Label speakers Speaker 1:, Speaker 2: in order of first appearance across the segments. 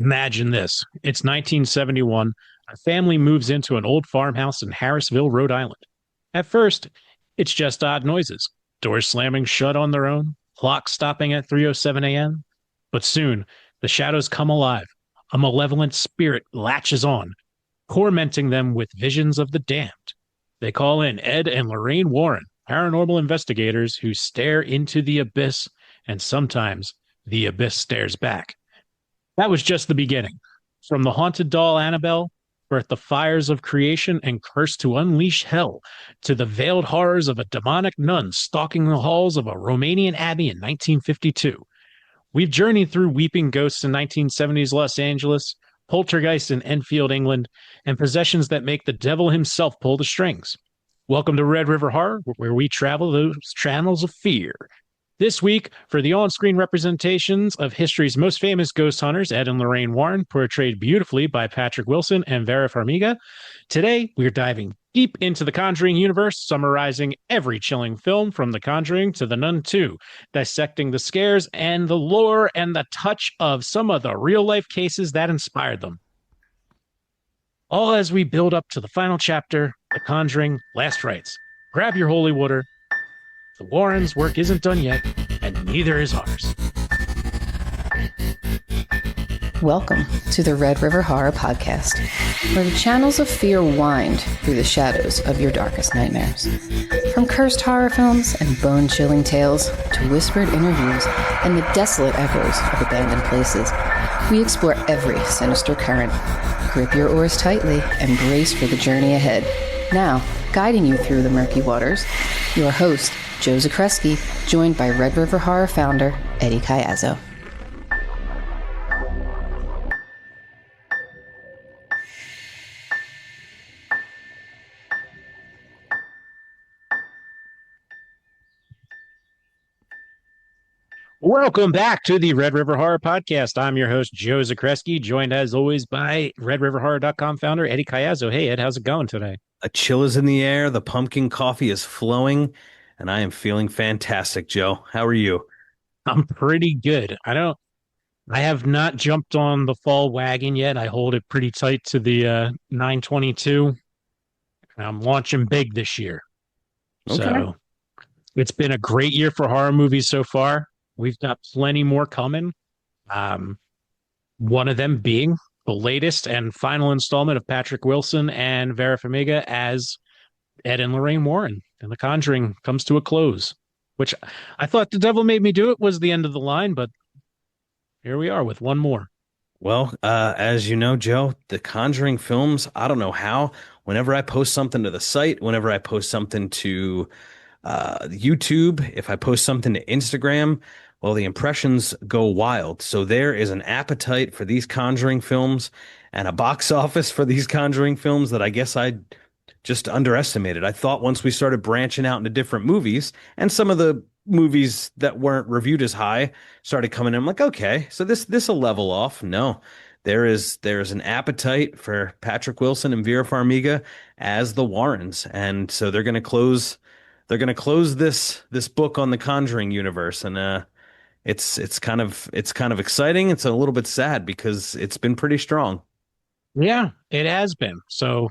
Speaker 1: Imagine this. It's 1971. A family moves into an old farmhouse in Harrisville, Rhode Island. At first, it's just odd noises, doors slamming shut on their own, clocks stopping at 3:07 a.m. But soon, the shadows come alive. A malevolent spirit latches on, tormenting them with visions of the damned. They call in Ed and Lorraine Warren, paranormal investigators who stare into the abyss, and sometimes the abyss stares back. That was just the beginning. From the haunted doll Annabelle, birthed the fires of creation and cursed to unleash hell, to the veiled horrors of a demonic nun stalking the halls of a Romanian abbey in 1952. We've journeyed through weeping ghosts in 1970s Los Angeles, poltergeists in Enfield, England, and possessions that make the devil himself pull the strings. Welcome to Red River Horror, where we travel those channels of fear. This week, for the on-screen representations of history's most famous ghost hunters, Ed and Lorraine Warren, portrayed beautifully by Patrick Wilson and Vera Farmiga. Today, we're diving deep into the Conjuring Universe, summarizing every chilling film from The Conjuring to The Nun 2, dissecting the scares and the lore and the touch of some of the real-life cases that inspired them. All as we build up to the final chapter, The Conjuring Last Rites. Grab your holy water. The Warrens' work isn't done yet, and neither is ours.
Speaker 2: Welcome to the Red River Horror Podcast, where the channels of fear wind through the shadows of your darkest nightmares. From cursed horror films and bone-chilling tales to whispered interviews and the desolate echoes of abandoned places, we explore every sinister current. Grip your oars tightly and brace for the journey ahead. Now, guiding you through the murky waters, your host, Joe Zakrzewski, joined by Red River Horror founder, Eddie Caiazzo.
Speaker 1: Welcome back to the Red River Horror Podcast. I'm your host, Joe Zakrzewski, joined as always by RedRiverHorror.com founder, Eddie Caiazzo. Hey, Ed, how's it going today?
Speaker 3: A chill is in the air, the pumpkin coffee is flowing, and I am feeling fantastic, Joe. How are you?
Speaker 1: I'm pretty good. I have not jumped on the fall wagon yet. I hold it pretty tight to the 922. I'm launching big this year.
Speaker 3: Okay.
Speaker 1: So it's been a great year for horror movies so far. We've got plenty more coming. One of them being the latest and final installment of Patrick Wilson and Vera Farmiga as Ed and Lorraine Warren. And The Conjuring comes to a close, which I thought The Devil Made Me Do It was the end of the line, but here we are with one more.
Speaker 3: Well, as you know, Joe, the Conjuring films, I don't know how, whenever I post something to the site, whenever I post something to YouTube, if I post something to Instagram, well, the impressions go wild. So there is an appetite for these Conjuring films and a box office for these Conjuring films that I guess I just underestimated. I thought once we started branching out into different movies and some of the movies that weren't reviewed as high started coming in, I'm like, okay, so this will level off. No, there is an appetite for Patrick Wilson and Vera Farmiga as the Warrens. And so they're going to close this book on the Conjuring universe. And it's kind of exciting. It's a little bit sad because it's been pretty strong.
Speaker 1: Yeah, it has been. So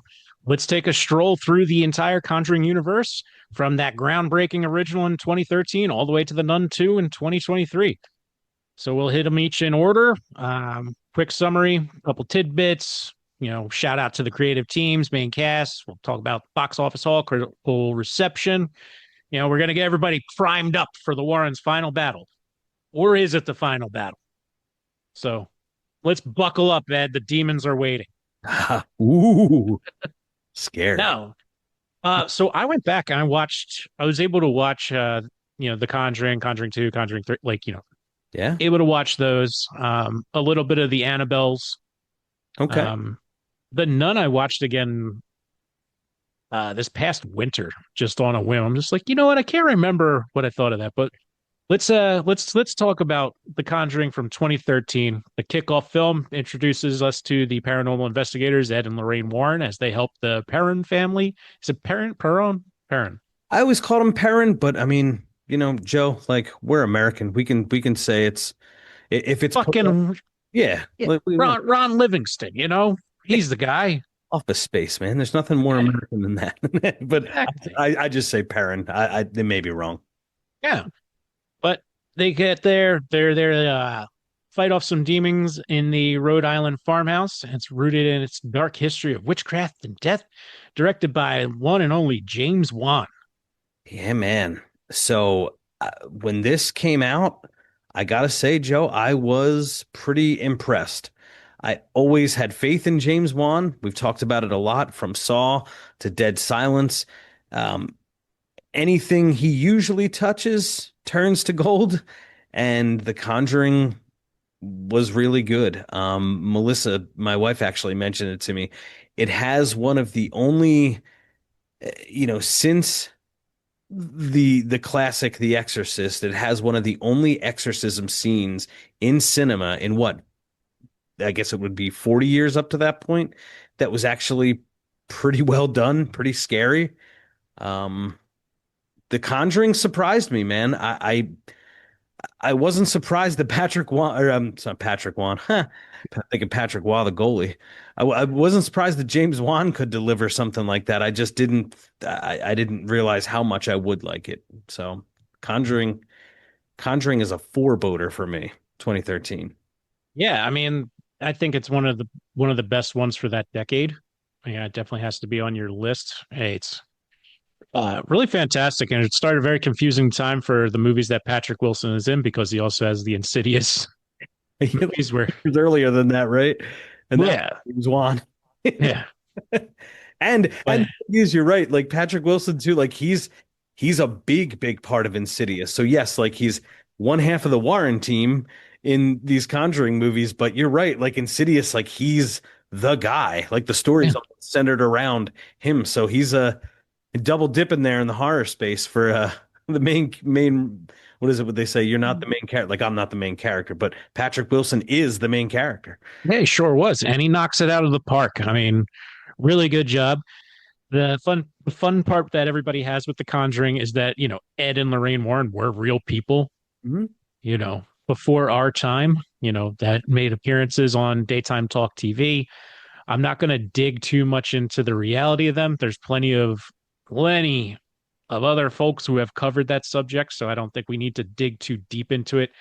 Speaker 1: let's take a stroll through the entire Conjuring universe from that groundbreaking original in 2013 all the way to the Nun 2 in 2023. So we'll hit them each in order. Quick summary, a couple tidbits, shout out to the creative teams, main cast. We'll talk about box office haul, critical reception. We're going to get everybody primed up for the Warrens' final battle. Or is it the final battle? So let's buckle up, Ed. The demons are waiting.
Speaker 3: Ooh, scared.
Speaker 1: No. So I went back and I was able to watch, The Conjuring, Conjuring 2, Conjuring 3,
Speaker 3: yeah,
Speaker 1: able to watch those, a little bit of the Annabelles.
Speaker 3: Okay.
Speaker 1: The Nun I watched again this past winter, just on a whim. I'm just like, you know what? I can't remember what I thought of that, but let's talk about The Conjuring from 2013. The kickoff film introduces us to the paranormal investigators, Ed and Lorraine Warren, as they help the Perron family. Is it Perron?
Speaker 3: I always called him Perrin, but I mean, Joe, like we're American. We can say it's if it's
Speaker 1: fucking
Speaker 3: Yeah,
Speaker 1: Yeah,
Speaker 3: like we want
Speaker 1: Ron Livingston, he's the guy.
Speaker 3: Office Space, man. There's nothing more
Speaker 1: Yeah,
Speaker 3: American than that. But
Speaker 1: exactly.
Speaker 3: I just say Perrin. They may be wrong.
Speaker 1: Yeah, but they get there. They're there to fight off some demons in the Rhode Island farmhouse. It's rooted in its dark history of witchcraft and death, directed by one and only James Wan.
Speaker 3: Yeah, man. So when this came out, I gotta say, Joe, I was pretty impressed. I always had faith in James Wan. We've talked about it a lot, from Saw to Dead Silence. Um, Anything he usually touches turns to gold, and The Conjuring was really good. Melissa, my wife, actually mentioned it to me. It has one of the only, since the classic The Exorcist, it has one of the only exorcism scenes in cinema in what I guess it would be 40 years up to that point that was actually pretty well done, pretty scary. Um, The Conjuring surprised me, man. I wasn't surprised that Patrick Wan, or it's not Patrick Wan. Huh. I'm thinking Patrick Waugh, the goalie. I wasn't surprised that James Wan could deliver something like that. I just didn't. I didn't realize how much I would like it. So, Conjuring, Conjuring is a foreboding for me. 2013.
Speaker 1: Yeah, I mean, I think it's one of the best ones for that decade. Yeah, it definitely has to be on your list. Hey, it's really fantastic, and it started a very confusing time for the movies that Patrick Wilson is in because he also has the Insidious movies where,
Speaker 3: It was earlier than that, right? And that
Speaker 1: yeah,
Speaker 3: was Wan.
Speaker 1: yeah,
Speaker 3: And
Speaker 1: but
Speaker 3: you're right. Like Patrick Wilson too. Like he's a big part of Insidious. So yes, like he's one half of the Warren team in these Conjuring movies. But you're right. Like Insidious, like he's the guy. Like the
Speaker 1: yeah,
Speaker 3: story's all centered around him. So he's a double dipping there in the horror space for the main. What is it? What they say? You're not the main character. Like I'm not the main character, but Patrick Wilson is the main character.
Speaker 1: yeah, he sure was, and he knocks it out of the park. I mean, really good job. The fun part that everybody has with The Conjuring is that Ed and Lorraine Warren were real people.
Speaker 3: Mhm.
Speaker 1: Before our time. That made appearances on daytime talk TV. I'm not going to dig too much into the reality of them. There's plenty of other folks who have covered that subject, so I don't think we need to dig too deep into it.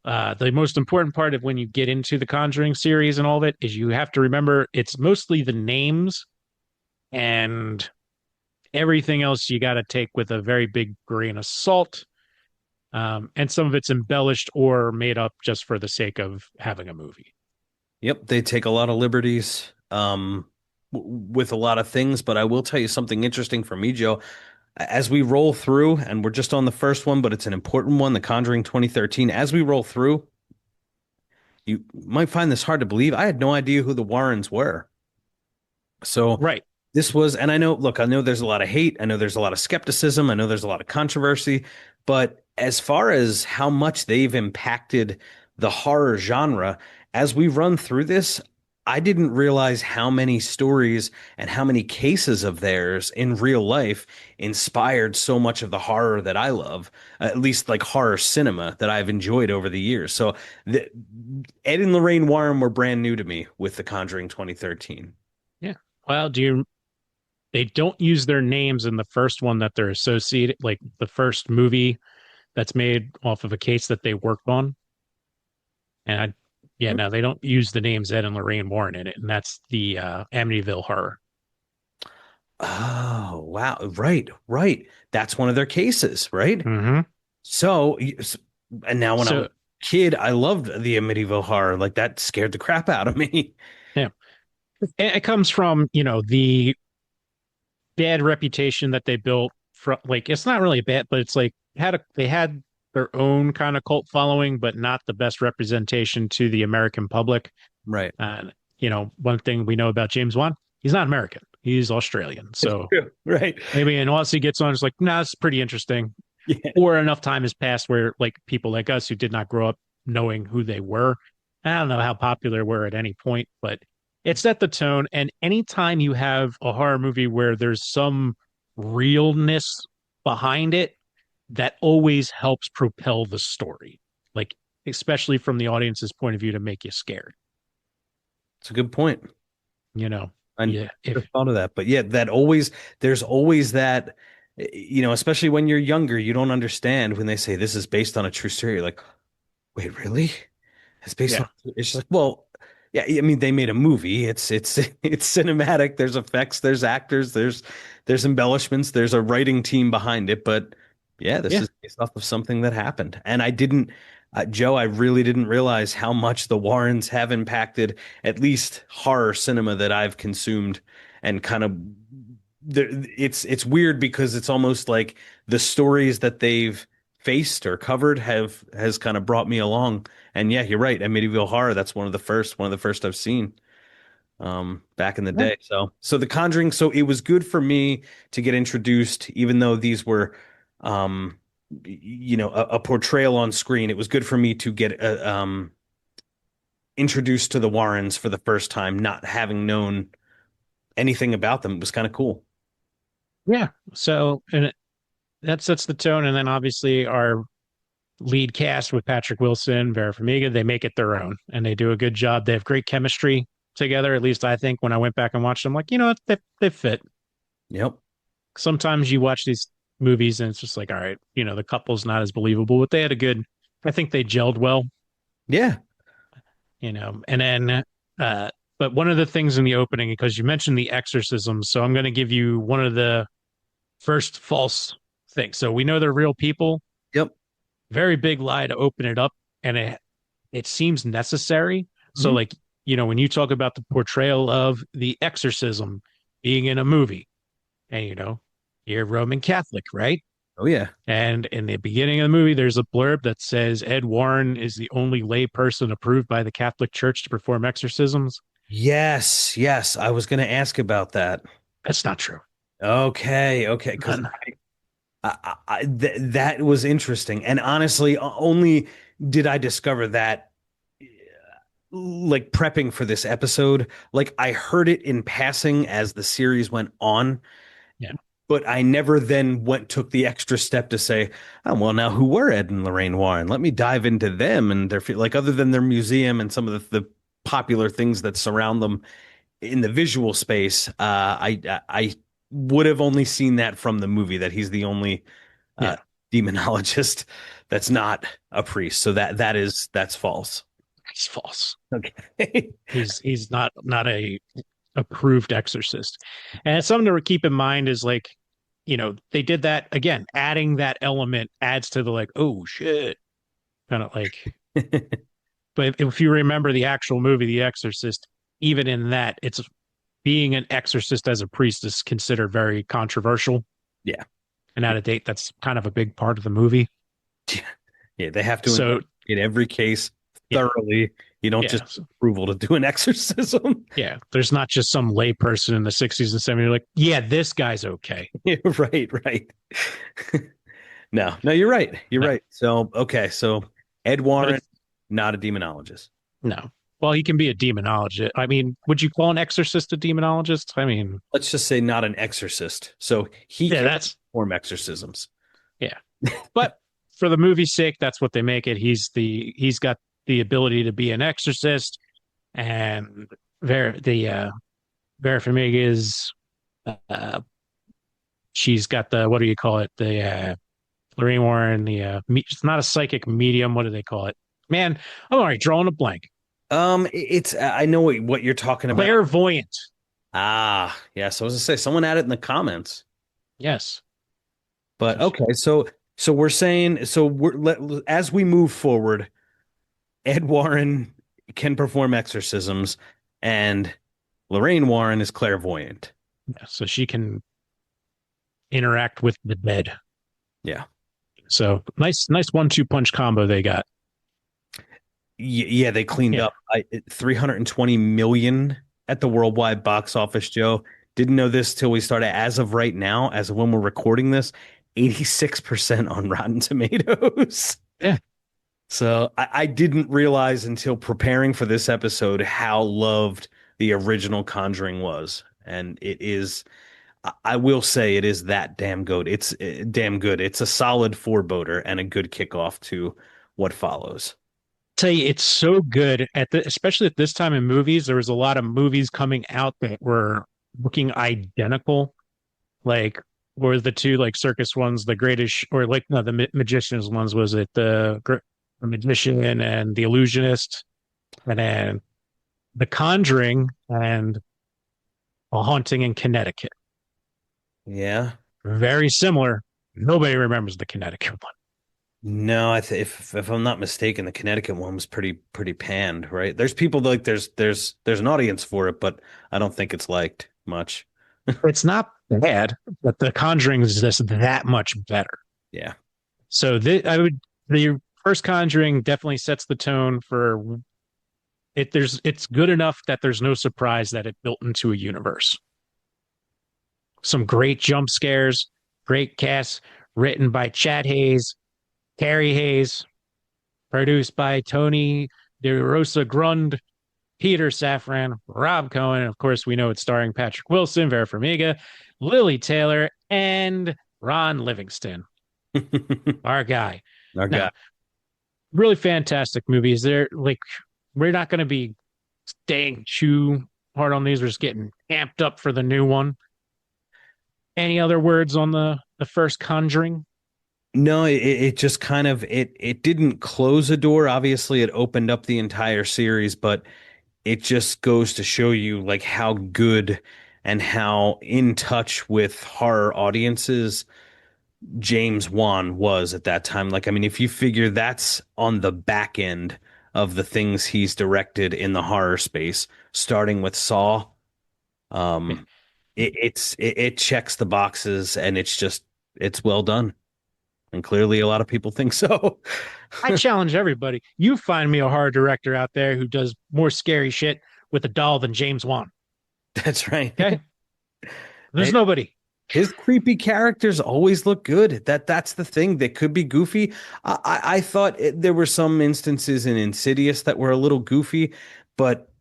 Speaker 1: The most important part of when you get into the Conjuring series and all of it is you have to remember it's mostly the names, and everything else you got to take with a very big grain of salt. And some of it's embellished or made up just for the sake of having a movie.
Speaker 3: Yep, they take a lot of liberties with a lot of things, but I will tell you something interesting for me, Joe. As we roll through, and we're just on the first one, but it's an important one, The Conjuring 2013. As we roll through, you might find this hard to believe. I had no idea who the Warrens were. So
Speaker 1: Right.
Speaker 3: this was, and I know, look, I know there's a lot of hate. I know there's a lot of skepticism. I know there's a lot of controversy. But as far as how much they've impacted the horror genre, as we run through this, I didn't realize how many stories and how many cases of theirs in real life inspired so much of the horror that I love, at least like horror cinema that I've enjoyed over the years. So the, Ed and Lorraine Warren were brand new to me with The Conjuring 2013.
Speaker 1: Yeah. Well, they don't use their names in the first one that they're associated, like the first movie that's made off of a case that they worked on. And yeah, no, they don't use the names Ed and Lorraine Warren in it. And that's the Amityville Horror.
Speaker 3: Oh, wow. Right, right. That's one of their cases, right?
Speaker 1: Mm-hmm.
Speaker 3: So, and now when I was
Speaker 1: So,
Speaker 3: a kid, I loved the Amityville horror. Like that scared the crap out of me.
Speaker 1: yeah, it comes from, the bad reputation that they built from, like, it's not really bad, but it's like they had their own kind of cult following, but not the best representation to the American public.
Speaker 3: Right.
Speaker 1: And one thing we know about James Wan, he's not American, he's Australian.
Speaker 3: It's
Speaker 1: So
Speaker 3: true. Right.
Speaker 1: maybe unless he gets on, it's like, nah, it's pretty interesting.
Speaker 3: Yeah.
Speaker 1: Or enough time has passed where like people like us who did not grow up knowing who they were. I don't know how popular were at any point, but it set the tone. And anytime you have a horror movie where there's some realness behind it, that always helps propel the story. Like especially from the audience's point of view, to make you scared.
Speaker 3: It's a good point.
Speaker 1: You know,
Speaker 3: I
Speaker 1: yeah,
Speaker 3: never
Speaker 1: if
Speaker 3: thought of that, but yeah, there's always that, especially when you're younger, you don't understand when they say this is based on a true story. You're like, wait, really? It's based on,
Speaker 1: yeah,
Speaker 3: it's just like, well, yeah, I mean, they made a movie. It's cinematic. There's effects, there's actors, there's embellishments, there's a writing team behind it. But yeah, this
Speaker 1: yeah,
Speaker 3: is based off of something that happened. And I didn't, Joe, I really didn't realize how much the Warrens have impacted at least horror cinema that I've consumed and kind of it's weird because it's almost like the stories that they've faced or covered have has kind of brought me along. And yeah, you're right. Amityville Horror, that's one of the first I've seen back in the
Speaker 1: yeah,
Speaker 3: day. So The Conjuring, so it was good for me to get introduced, even though these were um a portrayal on screen. It was good for me to get introduced to the Warrens for the first time, not having known anything about them. It was kind of cool.
Speaker 1: yeah. So, and that sets the tone, and then obviously our lead cast with Patrick Wilson, Vera Farmiga, they make it their own, and they do a good job. They have great chemistry together. At least I think when I went back and watched them, like they fit.
Speaker 3: Yep.
Speaker 1: Sometimes you watch these movies and it's just like, all right, the couple's not as believable, but they had a good. I think they gelled well,
Speaker 3: Yeah.
Speaker 1: and then. uh but one of the things in the opening, because you mentioned the exorcism, so I'm going to give you one of the first false things. So we know they're real people.
Speaker 3: Yep.
Speaker 1: Very big lie to open it up, and it seems necessary. So
Speaker 3: Mhm.
Speaker 1: like, when you talk about the portrayal of the exorcism being in a movie, and you're Roman Catholic, right?
Speaker 3: Oh yeah.
Speaker 1: And in the beginning of the movie, there's a blurb that says Ed Warren is the only lay person approved by the Catholic Church to perform exorcisms.
Speaker 3: Yes, yes. I was going to ask about that.
Speaker 1: That's not true.
Speaker 3: Okay, okay, because
Speaker 1: None.
Speaker 3: that was interesting. And honestly, only did I discover that like prepping for this episode. Like I heard it in passing as the series went on,
Speaker 1: Yeah,
Speaker 3: but I never then took the extra step to say, oh, well, now who were Ed and Lorraine Warren? Let me dive into them and their like other than their museum and some of the popular things that surround them in the visual space. I would have only seen that from the movie that he's the only
Speaker 1: yeah,
Speaker 3: demonologist that's not a priest. So that's false.
Speaker 1: it's false.
Speaker 3: Okay.
Speaker 1: He's not a approved exorcist. And something to keep in mind is like, they did that again, adding that element adds to the like, oh shit, kind of like. But if you remember the actual movie, The Exorcist, even in that, it's being an exorcist as a priest is considered very controversial
Speaker 3: Yeah.
Speaker 1: and out of date. That's kind of a big part of the movie.
Speaker 3: Yeah, they have to
Speaker 1: So
Speaker 3: investigate every case
Speaker 1: yeah,
Speaker 3: thoroughly. You don't
Speaker 1: yeah,
Speaker 3: just approval to do an exorcism.
Speaker 1: yeah. There's not just some lay person in the 60s and 70s. You're like, yeah, this guy's okay.
Speaker 3: Yeah, right, right. No, no, you're right. You're
Speaker 1: No,
Speaker 3: right. So, okay, so Ed
Speaker 1: but
Speaker 3: Warren,
Speaker 1: it's
Speaker 3: not a demonologist.
Speaker 1: no. Well, he can be a demonologist. I mean, would you call an exorcist a demonologist? I mean,
Speaker 3: Let's just say not an exorcist. So he
Speaker 1: yeah,
Speaker 3: can
Speaker 1: that's
Speaker 3: perform exorcisms.
Speaker 1: yeah. But for the movie's sake, that's what they make it. He's got the ability to be an exorcist, and Vera Farmiga is uh, she's got the what do you call it? The Lorraine Warren, it's not a psychic medium. What do they call it? Man, I'm already drawing a blank.
Speaker 3: It's I know what you're talking about.
Speaker 1: Clairvoyant.
Speaker 3: Ah, yeah. So I was gonna say someone add it in the comments.
Speaker 1: Yes.
Speaker 3: But okay, so we're saying as we move forward, Ed Warren can perform exorcisms, and Lorraine Warren is clairvoyant.
Speaker 1: Yeah, so she can interact with the dead.
Speaker 3: Yeah.
Speaker 1: So nice 1-2 punch combo they got.
Speaker 3: Yeah, they cleaned
Speaker 1: Yeah.
Speaker 3: up 320 million at the worldwide box office, Joe. Didn't know this till we started. As of right now, as of when we're recording this, 86% on Rotten Tomatoes.
Speaker 1: Yeah.
Speaker 3: So I didn't realize until preparing for this episode how loved the original Conjuring was. And it is, I will say it is that damn good. It's damn good. It's a solid forebodder and a good kickoff to what follows.
Speaker 1: Tell you, it's so good especially at this time in movies. There was a lot of movies coming out that were looking identical. Like, were the two like circus ones the greatest, or like no, the magicians ones? Was it the magician and the illusionist, and then the Conjuring and a haunting in Connecticut?
Speaker 3: Yeah.
Speaker 1: Very similar. Nobody remembers the Connecticut one.
Speaker 3: No, if I'm not mistaken, the Connecticut one was pretty panned, right? There's people like there's an audience for it, but I don't think it's liked much.
Speaker 1: It's not bad, but the Conjuring is just that much better.
Speaker 3: Yeah.
Speaker 1: So the first Conjuring definitely sets the tone for it. It's good enough that there's no surprise that it built into a universe. Some great jump scares, great cast, written by Chad Hayes, Carrie Hayes, produced by Tony DeRosa Grund, Peter Safran, Rob Cohen, and of course we know it's starring Patrick Wilson, Vera Farmiga, Lily Taylor, and Ron Livingston, our guy.
Speaker 3: Our
Speaker 1: Now,
Speaker 3: guy.
Speaker 1: really fantastic movies. They're like, we're not going to be staying too hard on these. We're just getting amped up for the new one. Any other words on the first Conjuring?
Speaker 3: No, it just kind of it didn't close a door. Obviously, it opened up the entire series, but it just goes to show you like how good and how in touch with horror audiences James Wan was at that time. Like, I mean, if you figure that's on the back end of the things he's directed in the horror space, starting with Saw, um, it checks the boxes and it's well done. And clearly a lot of people think so.
Speaker 1: I challenge everybody. You find me a horror director out there who does more scary shit with a doll than James Wan.
Speaker 3: That's right.
Speaker 1: Okay. There's nobody.
Speaker 3: His creepy characters always look good. That's the thing. They could be goofy. I thought there were some instances in Insidious that were a little goofy, but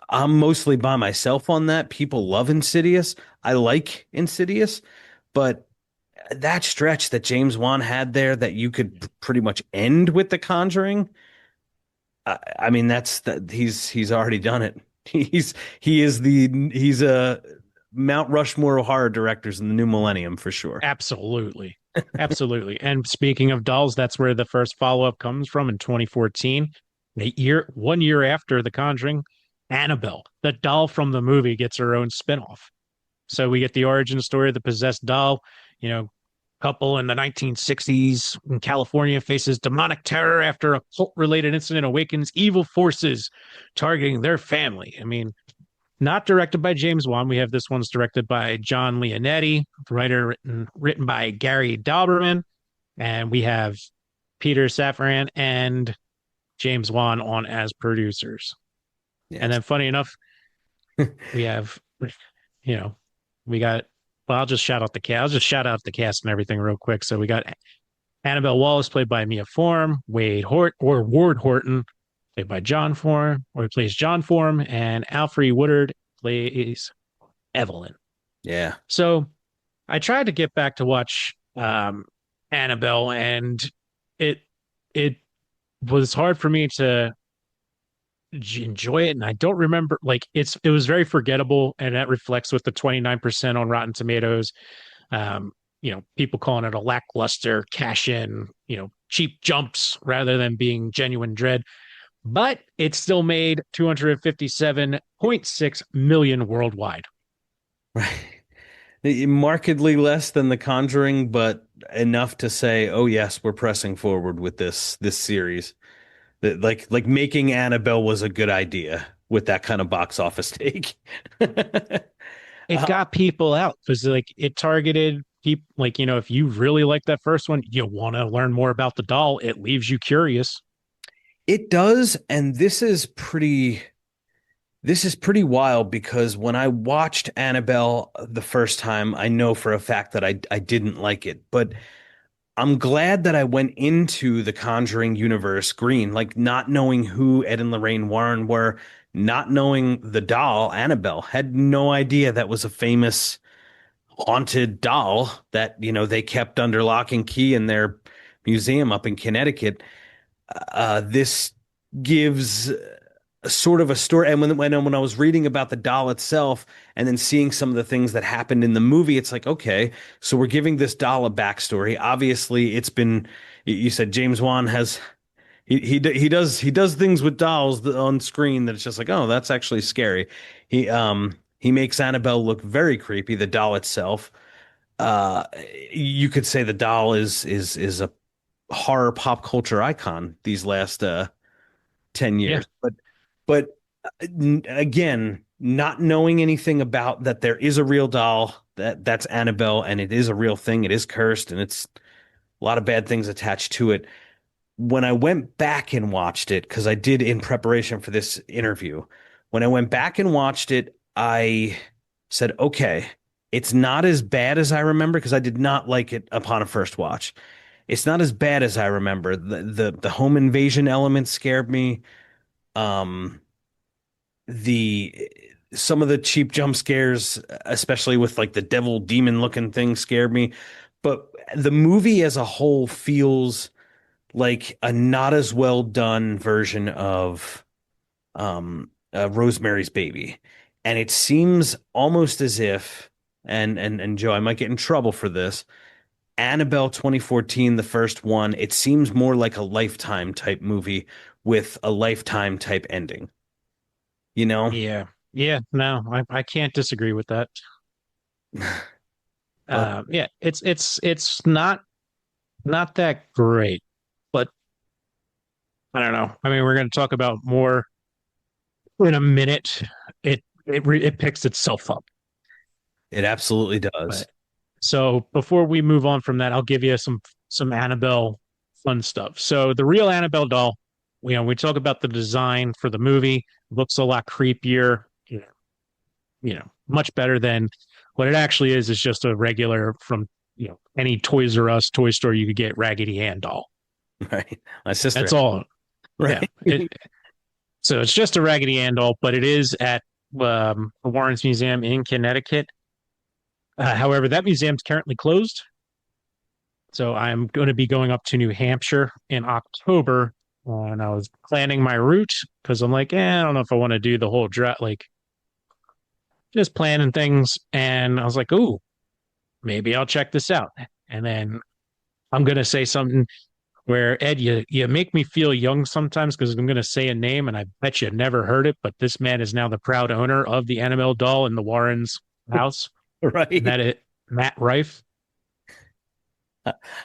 Speaker 3: I'm mostly by myself on that. People love Insidious. I like Insidious, but that stretch that James Wan had there that you could pretty much end with The Conjuring. I mean, he's already done it. He's a Mount Rushmore of horror directors in the new millennium for sure.
Speaker 1: Absolutely. Absolutely. And speaking of dolls, that's where the first follow-up comes from in 2014. 1 year after The Conjuring, Annabelle, the doll from the movie, gets her own spinoff. So we get the origin story of the possessed doll. Couple in the 1960s in California faces demonic terror after a cult-related incident awakens evil forces targeting their family. I mean, not directed by James Wan. We have this one's directed by John Leonetti, written by Gary Dauberman, and we have Peter Safran and James Wan on as producers. Yes. And then, funny enough, we have, we got. Well, I'll just shout out the cast. I'll just shout out the cast and everything real quick. So we got Annabelle Wallis, played by Mia Form, Ward Horton, played by John Form, or he plays John Form, and Alfre Woodard plays Evelyn.
Speaker 3: Yeah.
Speaker 1: So I tried to get back to watch Annabelle, and it was hard for me to enjoy it, and I don't remember, like, it was very forgettable, and that reflects with the 29% on Rotten Tomatoes. People calling it a lackluster cash in, cheap jumps rather than being genuine dread, but it still made 257.6 million worldwide.
Speaker 3: Right. Markedly less than The Conjuring, but enough to say, oh yes, we're pressing forward with this series. Like making Annabelle was a good idea with that kind of box office take.
Speaker 1: It got people out because like it targeted people. Like, if you really like that first one, you want to learn more about the doll. It leaves you curious.
Speaker 3: It does, and this is pretty wild because when I watched Annabelle the first time, I know for a fact that I didn't like it, but I'm glad that I went into the Conjuring universe green, like not knowing who Ed and Lorraine Warren were, not knowing the doll, Annabelle, had no idea that was a famous haunted doll that, they kept under lock and key in their museum up in Connecticut. This gives sort of a story. And when I was reading about the doll itself and then seeing some of the things that happened in the movie, it's like, okay, so we're giving this doll a backstory. Obviously, it's been, you said James Wan has he does things with dolls on screen that it's just like, oh, that's actually scary. He makes Annabelle look very creepy, the doll itself. Uh you could say the doll is a horror pop culture icon these last 10
Speaker 1: Yeah.
Speaker 3: years. But again, not knowing anything about that there is a real doll, that's Annabelle, and it is a real thing, it is cursed, and it's a lot of bad things attached to it. When I went back and watched it, because I did in preparation for this interview, when I went back and watched it, I said, okay, it's not as bad as I remember, because I did not like it upon a first watch. It's not as bad as I remember. The home invasion element scared me. Um, the some of the cheap jump scares, especially with like the devil demon looking thing, scared me. But the movie as a whole feels like a not as well done version of Rosemary's Baby. And it seems almost as if, and Joe, I might get in trouble for this. Annabelle 2014, the first one, it seems more like a Lifetime type movie with a Lifetime type ending, you know?
Speaker 1: Yeah. Yeah. No, I can't disagree with that.
Speaker 3: But
Speaker 1: Yeah, it's not that great, but I don't know. I mean, we're going to talk about more in a minute. It picks itself up.
Speaker 3: it absolutely does.
Speaker 1: But so before we move on from that, I'll give you some Annabelle fun stuff. So the real Annabelle doll, we talk about the design for the movie, looks a lot creepier, much better than what it actually is just a regular from any Toys R Us toy store you could get Raggedy Ann doll.
Speaker 3: Right. My sister,
Speaker 1: That's all. Yeah.
Speaker 3: right?
Speaker 1: So it's just a Raggedy Ann doll, but it is at the Warren's Museum in Connecticut. However, that museum's currently closed. So I'm going to be going up to New Hampshire in October. And I was planning my route because I'm like, I don't know if I want to do the whole drive, like just planning things. And I was like, ooh, maybe I'll check this out. And then I'm going to say something where, Ed, you make me feel young sometimes because I'm going to say a name and I bet you never heard it, but this man is now the proud owner of the Annabelle doll in the Warrens' house. And
Speaker 3: Right.
Speaker 1: that it, Matt Rife.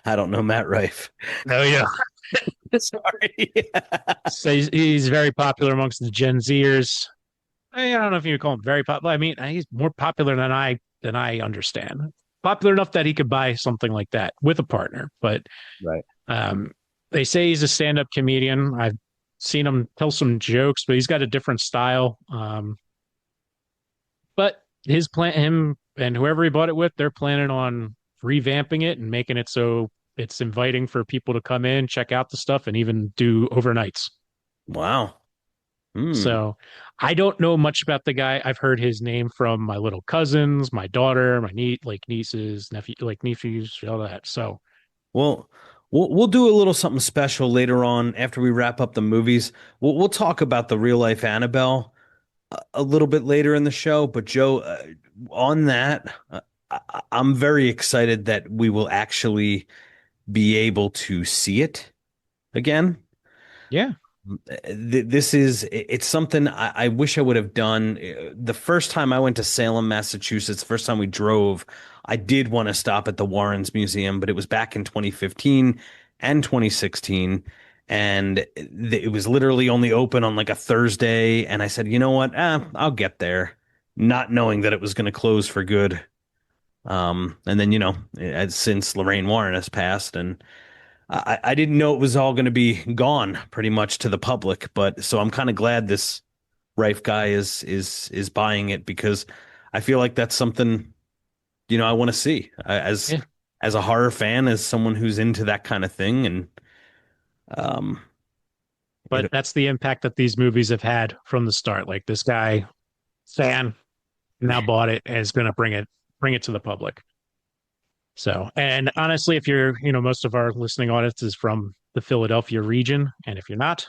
Speaker 3: I don't know Matt Rife.
Speaker 1: Oh, yeah.
Speaker 3: Sorry.
Speaker 1: So he's very popular amongst the Gen Zers. I don't know if you would call him very popular. I mean, he's more popular than I understand. Popular enough that he could buy something like that with a partner. But
Speaker 3: Right.
Speaker 1: um, they say he's a stand-up comedian. I've seen him tell some jokes, but he's got a different style. But his plan, him and whoever he bought it with, they're planning on revamping it and making it so it's inviting for people to come in, check out the stuff, and even do overnights.
Speaker 3: Wow. Hmm.
Speaker 1: So I don't know much about the guy. I've heard his name from my little cousins, my daughter, my niece, like nieces, nephew, like nephews, all that. So
Speaker 3: Well, we'll do a little something special later on after we wrap up the movies. We'll talk about the real life Annabelle a little bit later in the show. But Joe, on that, I'm very excited that we will actually be able to see it again.
Speaker 1: yeah,
Speaker 3: This is it's something I wish I would have done. The first time I went to Salem, Massachusetts, the first time we drove, I did want to stop at the Warrens Museum, but it was back in 2015 and 2016. And it was literally only open on like a Thursday. And I said, you know what? I'll get there, not knowing that it was going to close for good. And then, since Lorraine Warren has passed, and I didn't know it was all going to be gone pretty much to the public, but so I'm kind of glad this Rife guy is buying it, because I feel like that's something I want to see
Speaker 1: yeah.
Speaker 3: as a horror fan, as someone who's into that kind of thing, and um
Speaker 1: But
Speaker 3: it
Speaker 1: that's the impact that these movies have had from the start. Like this guy, fan, now bought it and is going to bring it to the public. So, and honestly, if you're, most of our listening audience is from the Philadelphia region, and if you're not,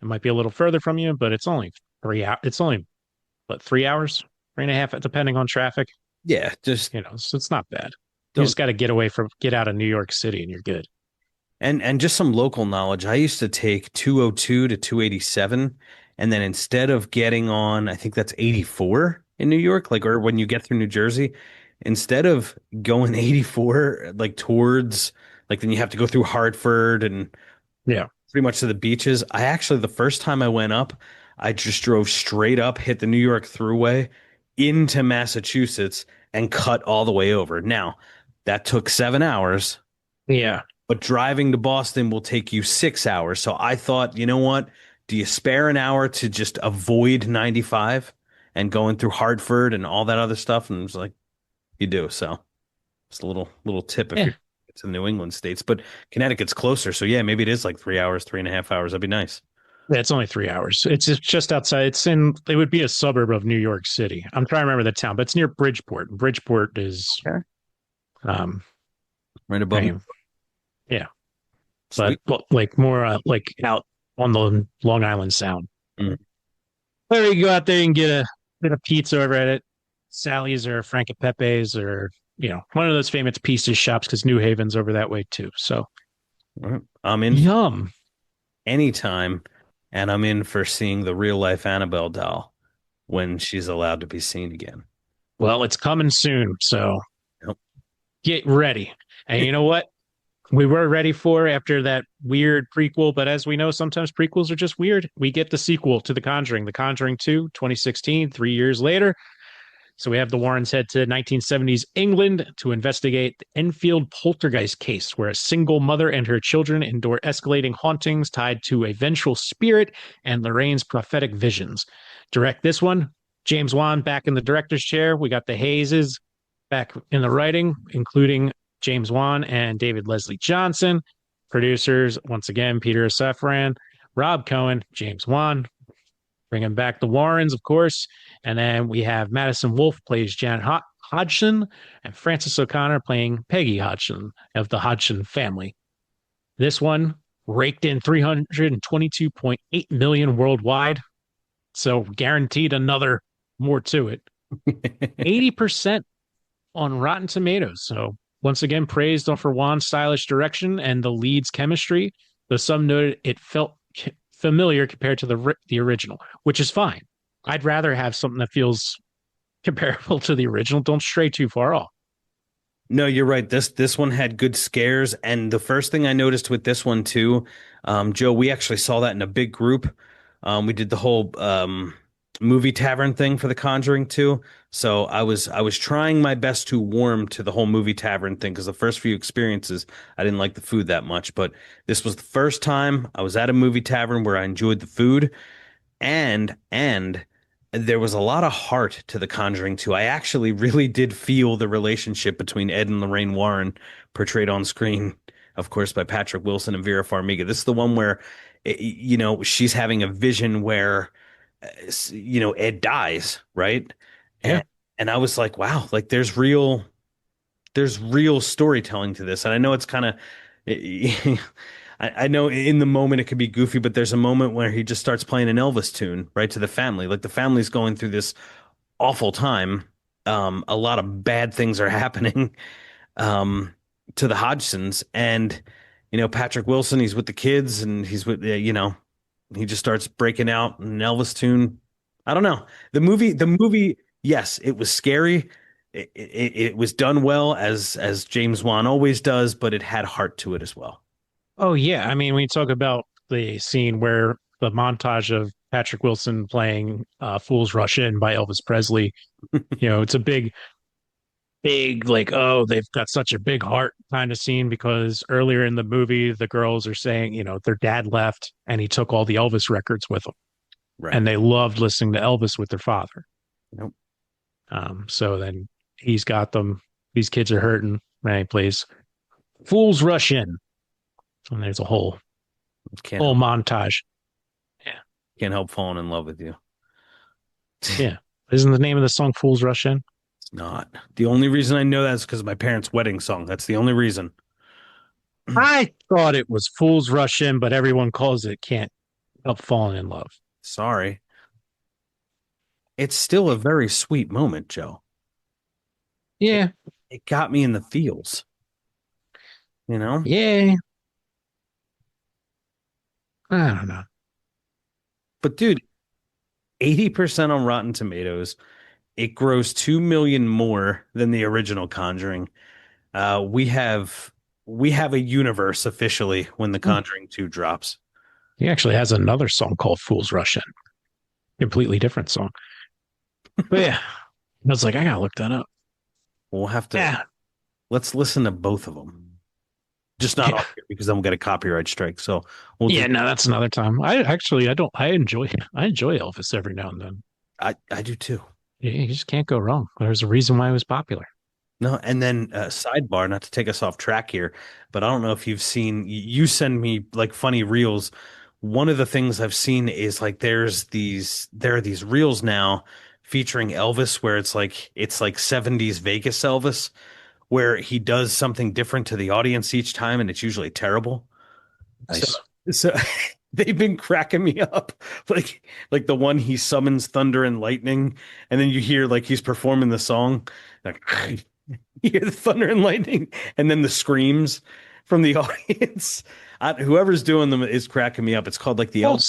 Speaker 1: It might be a little further from you, but it's only 3 hours. It's only, what, 3 hours, 3.5, depending on traffic.
Speaker 3: Yeah, just
Speaker 1: So it's not bad. You
Speaker 3: don't.
Speaker 1: just got to get out of New York City and you're good.
Speaker 3: And just some local knowledge. I used to take 202 to 287, and then instead of getting on, I think that's 84 in New York, like or when you get through New Jersey, instead of going 84 like towards like then you have to go through Hartford and
Speaker 1: Yeah.
Speaker 3: pretty much to the beaches. I actually the first time I went up, I just drove straight up, hit the New York Thruway into Massachusetts and cut all the way over. Now, that took 7 hours,
Speaker 1: Yeah.
Speaker 3: but driving to Boston will take you 6 hours. So I thought, you know what? Do you spare an hour to just avoid 95 and going through Hartford and all that other stuff? And it was like, you do. So it's a little tip if
Speaker 1: Yeah.
Speaker 3: you're to the New England states, but Connecticut's closer. So yeah, maybe it is like 3 hours, 3.5 hours. That'd be nice.
Speaker 1: Yeah, it's only 3 hours. It's just outside. It would be a suburb of New York City. I'm trying to remember the town, but it's near Bridgeport. Bridgeport is,
Speaker 3: Okay.
Speaker 1: um,
Speaker 3: Right
Speaker 1: I
Speaker 3: above.
Speaker 1: mean, yeah,
Speaker 3: Sweet.
Speaker 1: but like more like out on the Long Island Sound.
Speaker 3: Mm.
Speaker 1: There you go out there and get a bit of pizza over at it. Sally's or Frank and Pepe's or, one of those famous pizza shops because New Haven's over that way too. So
Speaker 3: All right. I'm in
Speaker 1: yum.
Speaker 3: anytime, and I'm in for seeing the real life Annabelle doll when she's allowed to be seen again.
Speaker 1: Well, it's coming soon. So
Speaker 3: Yep.
Speaker 1: get ready. And you know what? We were ready for after that weird prequel, but as we know, sometimes prequels are just weird. We get the sequel to The Conjuring 2, 2016, 3 years later. So we have the Warrens head to 1970s England to investigate the Enfield poltergeist case, where a single mother and her children endure escalating hauntings tied to a vengeful spirit and Lorraine's prophetic visions. Direct this one, James Wan back in the director's chair. We got the Hayeses back in the writing, including James Wan and David Leslie Johnson. Producers, once again, Peter Safran, Rob Cohen, James Wan. Bringing back the Warrens, of course. And then we have Madison Wolfe plays Janet Hodgson and Frances O'Connor playing Peggy Hodgson of the Hodgson family. This one raked in 322.8 million worldwide. So guaranteed another more to it. 80% on Rotten Tomatoes. So once again, praised for Wan's stylish direction and the lead's chemistry. Though some noted it felt familiar compared to the original, which is fine. I'd rather have something that feels comparable to the original. Don't stray too far off.
Speaker 3: No, you're right. This one had good scares, and the first thing I noticed with this one too, Joe, we actually saw that in a big group. We did the whole movie tavern thing for The Conjuring too. So I was trying my best to warm to the whole movie tavern thing because the first few experiences I didn't like the food that much, but this was the first time I was at a movie tavern where I enjoyed the food and there was a lot of heart to The Conjuring 2. I actually really did feel the relationship between Ed and Lorraine Warren portrayed on screen, of course, by Patrick Wilson and Vera Farmiga. This is the one where, she's having a vision where, Ed dies, right?
Speaker 1: Yeah.
Speaker 3: And I was like, wow, like there's real storytelling to this. And I know it's kind of, I know in the moment it could be goofy, but there's a moment where he just starts playing an Elvis tune, right, to the family. Like the family's going through this awful time. A lot of bad things are happening to the Hodgsons. And, Patrick Wilson, he's with the kids and he's with, he just starts breaking out an Elvis tune. I don't know. The movie, yes, it was scary. It was done well as James Wan always does, but it had heart to it as well.
Speaker 1: Oh, yeah. I mean, when you talk about the scene where the montage of Patrick Wilson playing Fools Rush In by Elvis Presley, it's a big, like, oh, they've got such a big heart kind of scene because earlier in the movie, the girls are saying, their dad left and he took all the Elvis records with him.
Speaker 3: Right.
Speaker 1: And they loved listening to Elvis with their father.
Speaker 3: Nope.
Speaker 1: So then he's got them. These kids are hurting. And he plays Fools Rush In. And there's a whole montage. Yeah.
Speaker 3: Can't help falling in love with you.
Speaker 1: Yeah. Isn't the name of the song Fools Rush In?
Speaker 3: It's not. The only reason I know that is because of my parents' wedding song. That's the only reason.
Speaker 1: I thought it was Fools Rush In, but everyone calls it Can't Up falling in love.
Speaker 3: Sorry. It's still a very sweet moment, Joe. It,
Speaker 1: Yeah,
Speaker 3: it got me in the feels, you know?
Speaker 1: yeah. I don't know.
Speaker 3: But dude, 80% on Rotten Tomatoes. It grows 2 million more than the original Conjuring. Uh, we have we have a universe officially when The
Speaker 1: Hmm.
Speaker 3: Conjuring 2 drops.
Speaker 1: He actually has another song called "Fools Rush In." Completely different song. But yeah, I was like, I gotta look that up.
Speaker 3: We'll have to
Speaker 1: Yeah,
Speaker 3: let's listen to both of them. Just not on
Speaker 1: yeah,
Speaker 3: here because then we'll get a copyright strike. So we'll
Speaker 1: yeah.
Speaker 3: just
Speaker 1: No, that's another time. I don't. I enjoy Elvis every now and then.
Speaker 3: I do too.
Speaker 1: You just can't go wrong. There's a reason why it was popular.
Speaker 3: No, and then sidebar, not to take us off track here, but I don't know if you've seen, you send me like funny reels. One of the things I've seen is like there are these reels now featuring Elvis where it's like 70s Vegas Elvis, where he does something different to the audience each time, and it's usually terrible.
Speaker 1: So,
Speaker 3: So they've been cracking me up. Like the one he summons thunder and lightning, and then you hear like he's performing the song. Like, you hear the thunder and lightning, and then the screams from the audience. Whoever's doing them is cracking me up. It's called like the
Speaker 1: well,
Speaker 3: El.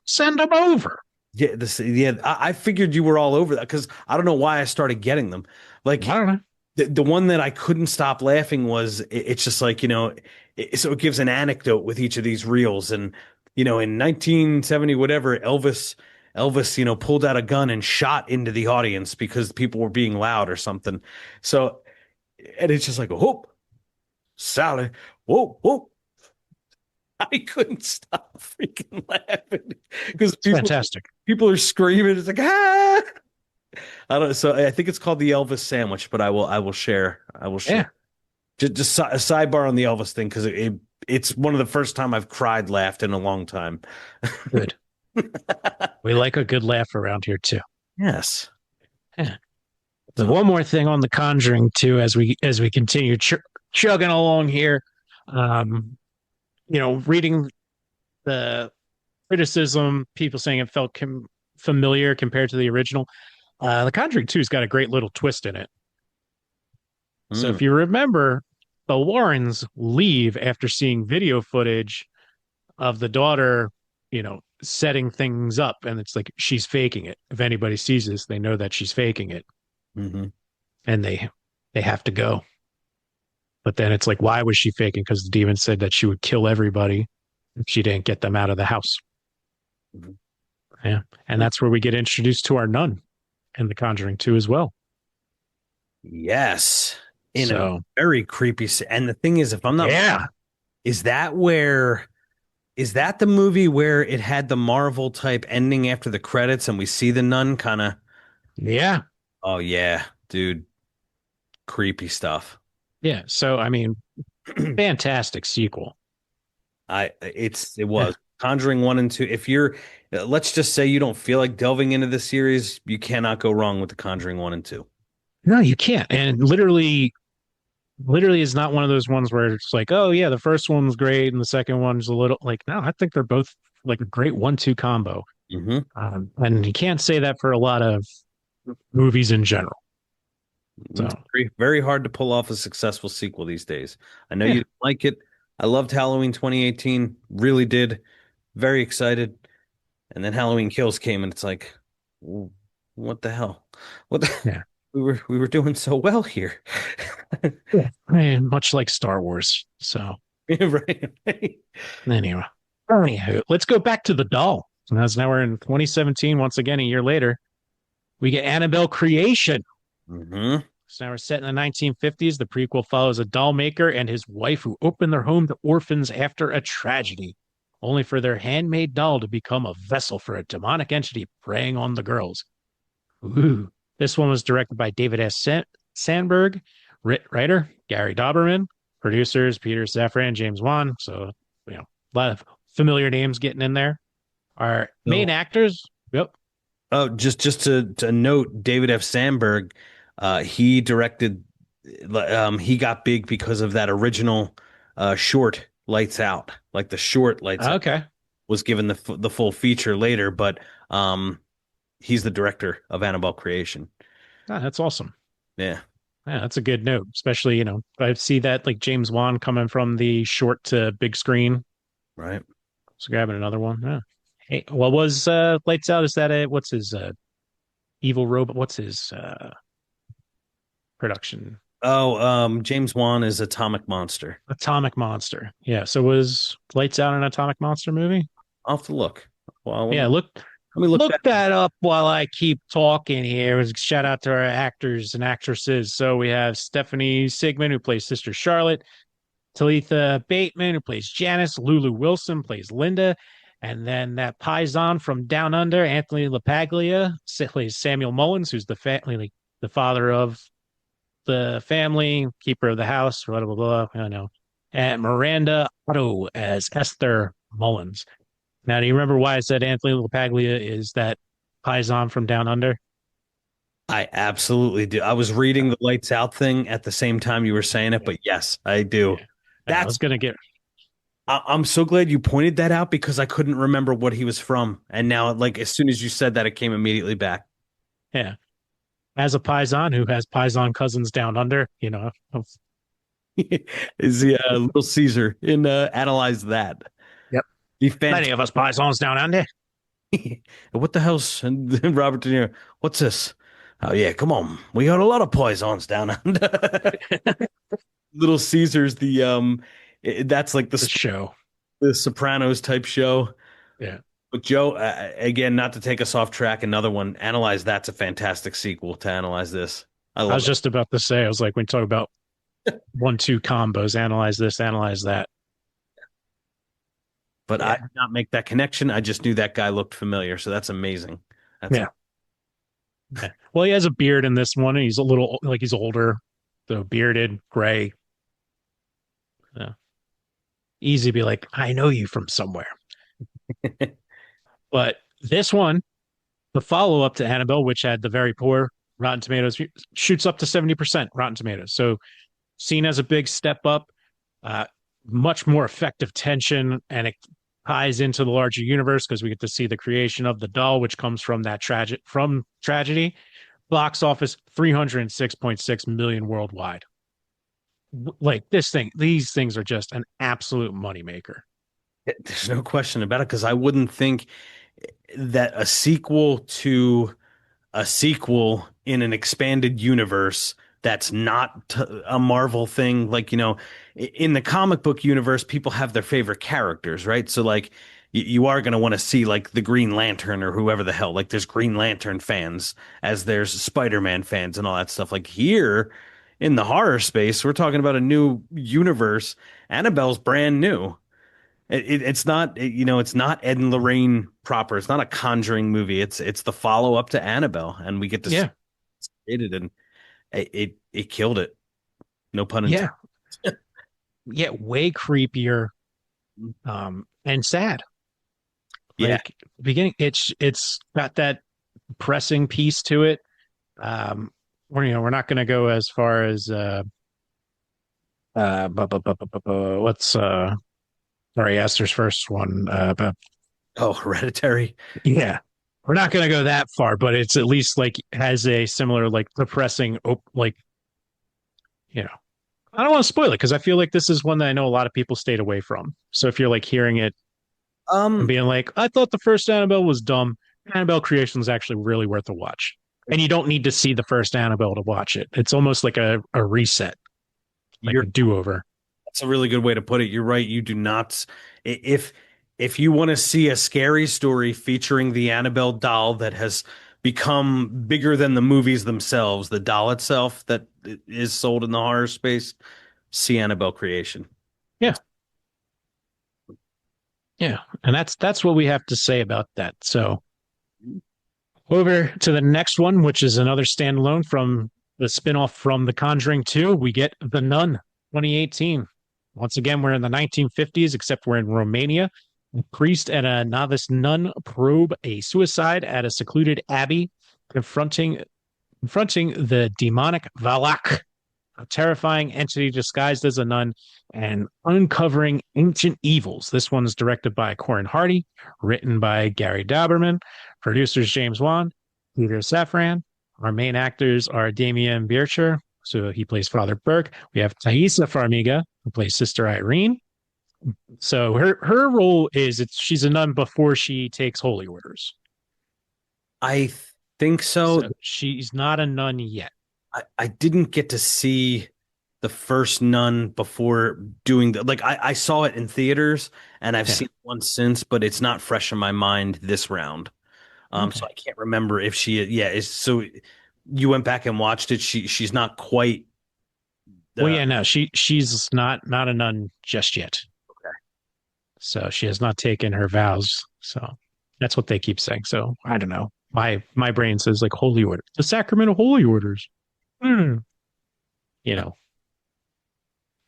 Speaker 1: send them over.
Speaker 3: Yeah, I figured you were all over that because I don't know why I started getting them.
Speaker 1: I
Speaker 3: Like
Speaker 1: don't know.
Speaker 3: the one that I couldn't stop laughing was it's just like, so it gives an anecdote with each of these reels. And, in 1970, whatever, Elvis, pulled out a gun and shot into the audience because people were being loud or something. So, and it's just like, whoop, Sally, whoop, whoop. I couldn't stop freaking laughing because
Speaker 1: It's fantastic.
Speaker 3: people are screaming. It's like, ah. I don't. So I think it's called the Elvis sandwich, but I will share.
Speaker 1: Yeah,
Speaker 3: Just a sidebar on the Elvis thing because it's one of the first time I've cried, laughed in a long time.
Speaker 1: good. We like a good laugh around here too.
Speaker 3: Yes.
Speaker 1: Yeah. The
Speaker 3: So
Speaker 1: one more thing on The Conjuring too, as we continue chugging along here, um, reading the criticism, people saying it felt familiar compared to the original. The Conjuring 2's got a great little twist in it. So
Speaker 3: mm,
Speaker 1: if you remember, the Warrens leave after seeing video footage of the daughter, setting things up, and it's like she's faking it. If anybody sees this, they know that she's faking it,
Speaker 3: hmm
Speaker 1: and they have to go. But then it's like, why was she faking? Because the demon said that she would kill everybody if she didn't get them out of the house. Yeah, and that's where we get introduced to our nun in The Conjuring 2 as well.
Speaker 3: yes, in a
Speaker 1: So
Speaker 3: very creepy. And the thing is, if I'm not,
Speaker 1: yeah,
Speaker 3: is that where? Is that the movie where it had the Marvel type ending after the credits and we see the nun kind of?
Speaker 1: yeah,
Speaker 3: Oh yeah, dude, creepy stuff.
Speaker 1: yeah. So I mean, fantastic sequel.
Speaker 3: It
Speaker 1: Yeah.
Speaker 3: was Conjuring 1 and 2. If you're, let's just say you don't feel like delving into the series, you cannot go wrong with the Conjuring 1 and 2.
Speaker 1: No, you can't. And literally is not one of those ones where it's like, oh yeah, the first one's great and the second one's a little like, no, I think they're both like a great 1-2 combo.
Speaker 3: Mm-hmm.
Speaker 1: And you can't say that for a lot of movies in general. So
Speaker 3: It's very, very hard to pull off a successful sequel these days. I know
Speaker 1: yeah,
Speaker 3: you didn't like it. I loved Halloween 2018, really did. Very excited. And then Halloween Kills came and it's like, what the hell? What the,
Speaker 1: yeah,
Speaker 3: we were doing so well here.
Speaker 1: yeah. And much like Star Wars. So
Speaker 3: Right.
Speaker 1: anyway, let's go back to the doll. So now we're in 2017. Once again, a year later, we get Annabelle Creation.
Speaker 3: hmm
Speaker 1: So now we're set in the 1950s. The prequel follows a doll maker and his wife who open their home to orphans after a tragedy, only for their handmade doll to become a vessel for a demonic entity preying on the girls. Ooh. This one was directed by David S. Sandberg, writer Gary Dauberman, producers Peter Safran, James Wan. So, a lot of familiar names getting in there. Our main
Speaker 3: So,
Speaker 1: actors, yep.
Speaker 3: oh, just to note, David F. Sandberg, he directed, he got big because of that original short Lights Out, like the short Lights Out.
Speaker 1: Okay.
Speaker 3: was given the full feature later, but he's the director of Annabelle creation.
Speaker 1: Ah, that's awesome.
Speaker 3: Yeah,
Speaker 1: Yeah, that's a good note, especially, I see that like James Wan coming from the short to big screen.
Speaker 3: right.
Speaker 1: So grabbing another one. Yeah. Hey, what was Lights Out? Is that what's his evil robot? What's his production?
Speaker 3: Oh, James Wan is Atomic Monster.
Speaker 1: Atomic Monster. Yeah. So was Lights Out an Atomic Monster movie?
Speaker 3: I'll have to look. Well,
Speaker 1: Yeah,
Speaker 3: let me look
Speaker 1: look
Speaker 3: that.
Speaker 1: that up while I keep talking here. Shout out to our actors and actresses. So we have Stephanie Sigmund, who plays Sister Charlotte, Talitha Bateman, who plays Janice, Lulu Wilson plays Linda, and then that Paisan from Down Under, Anthony LaPaglia, plays Samuel Mullins, who's the family, the father of the family, keeper of the house, blah blah blah. I know. And Miranda Otto as Esther Mullins. Now, do you remember why I said Anthony LaPaglia is that Paisan from Down Under?
Speaker 3: I absolutely do. I was reading the Lights Out thing at the same time you were saying it,
Speaker 1: Yeah,
Speaker 3: but yes, I do.
Speaker 1: yeah. Yeah, I was
Speaker 3: That's
Speaker 1: gonna get
Speaker 3: I'm so glad you pointed that out because I couldn't remember what he was from. And now, like, as soon as you said that, it came immediately back.
Speaker 1: yeah. As a Paisan who has Paisan cousins down under,
Speaker 3: Is the Little Caesar in Analyze That?
Speaker 1: Yep.
Speaker 3: Be
Speaker 1: Many
Speaker 3: fantastic.
Speaker 1: of us Paisans down under.
Speaker 3: What the hell's and then Robert De Niro? What's this? Oh yeah, come on. We got a lot of poisons down under. Little Caesar's that's like
Speaker 1: The show.
Speaker 3: the Sopranos type show.
Speaker 1: Yeah.
Speaker 3: But Joe, again, not to take us off track, another one. Analyze That's a fantastic sequel to Analyze This. I
Speaker 1: I was
Speaker 3: love it.
Speaker 1: just about to say, I was like, when you talk about 1-2 combos, analyze this, analyze that.
Speaker 3: But I
Speaker 1: Yeah.
Speaker 3: did not make that connection. I just knew that guy looked familiar, so that's amazing. That's
Speaker 1: Yeah. Yeah. Well, he has a beard in this one, and he's a little like he's older, so bearded, gray. Yeah. Easy to be like, I know you from somewhere. But this one, the follow up to Annabelle, which had the very poor Rotten Tomatoes, shoots up to 70% Rotten Tomatoes. So seen as a big step up, uh, much more effective tension, and it ties into the larger universe because we get to see the creation of the doll, which comes from that tragedy. Box office 306.6 million worldwide. Like these things are just an absolute moneymaker.
Speaker 3: There's no question about it because I wouldn't think that a sequel to a sequel in an expanded universe that's not a Marvel thing. Like, in the comic book universe, people have their favorite characters, right? So, like, you are going to want to see, like, the Green Lantern or whoever the hell. Like, there's Green Lantern fans as there's Spider-Man fans and all that stuff. Like, here in the horror space, we're talking about a new universe. Annabelle's brand new. It's not, it's not Ed and Lorraine proper. It's not a Conjuring movie. It's the follow up to Annabelle, and we get to see
Speaker 1: Yeah.
Speaker 3: it, and it killed it. No pun
Speaker 1: Yeah.
Speaker 3: intended.
Speaker 1: Yeah. Way creepier and sad.
Speaker 3: Yeah,
Speaker 1: Like beginning, it's got that pressing piece to it. We're not going to go as far as what's sorry, Esther's first one. But
Speaker 3: oh, Hereditary.
Speaker 1: yeah, we're not going to go that far, but it's at least like has a similar like depressing, like I don't want to spoil it because I feel like this is one that I know a lot of people stayed away from. So if you're like hearing it and
Speaker 3: Um,
Speaker 1: being like, I thought the first Annabelle was dumb, Annabelle Creation is actually really worth a watch. And you don't need to see the first Annabelle to watch it. It's almost like a reset, like
Speaker 3: you're
Speaker 1: a do over.
Speaker 3: That's a really good way to put it. You're right. You do not if you want to see a scary story featuring the Annabelle doll that has become bigger than the movies themselves, the doll itself that is sold in the horror space, see Annabelle Creation.
Speaker 1: Yeah. Yeah. And that's what we have to say about that. So over to the next one, which is another standalone from the spinoff from The Conjuring 2, we get The Nun 2018. Once again, we're in the 1950s, except we're in Romania. A priest and a novice nun probe a suicide at a secluded abbey, confronting the demonic Valak, a terrifying entity disguised as a nun and uncovering ancient evils. This one's directed by Corin Hardy, written by Gary Dauberman, producers James Wan, Peter Safran. Our main actors are Damien Bircher, so he plays Father Burke. We have Thaisa Farmiga, who plays Sister Irene. So her role is she's a nun before she takes holy orders.
Speaker 3: I think so.
Speaker 1: So she's not a nun yet.
Speaker 3: I didn't get to see the first Nun before doing the like I saw it in theaters and I've seen it once since, but it's not fresh in my mind this round. So I can't remember if she is so you went back and watched it. She's not quite
Speaker 1: well, yeah, no, she's not a nun just yet.
Speaker 3: Okay.
Speaker 1: So she has not taken her vows. So that's what they keep saying. So I don't know. My brain says like holy order, the sacrament of holy orders. You know.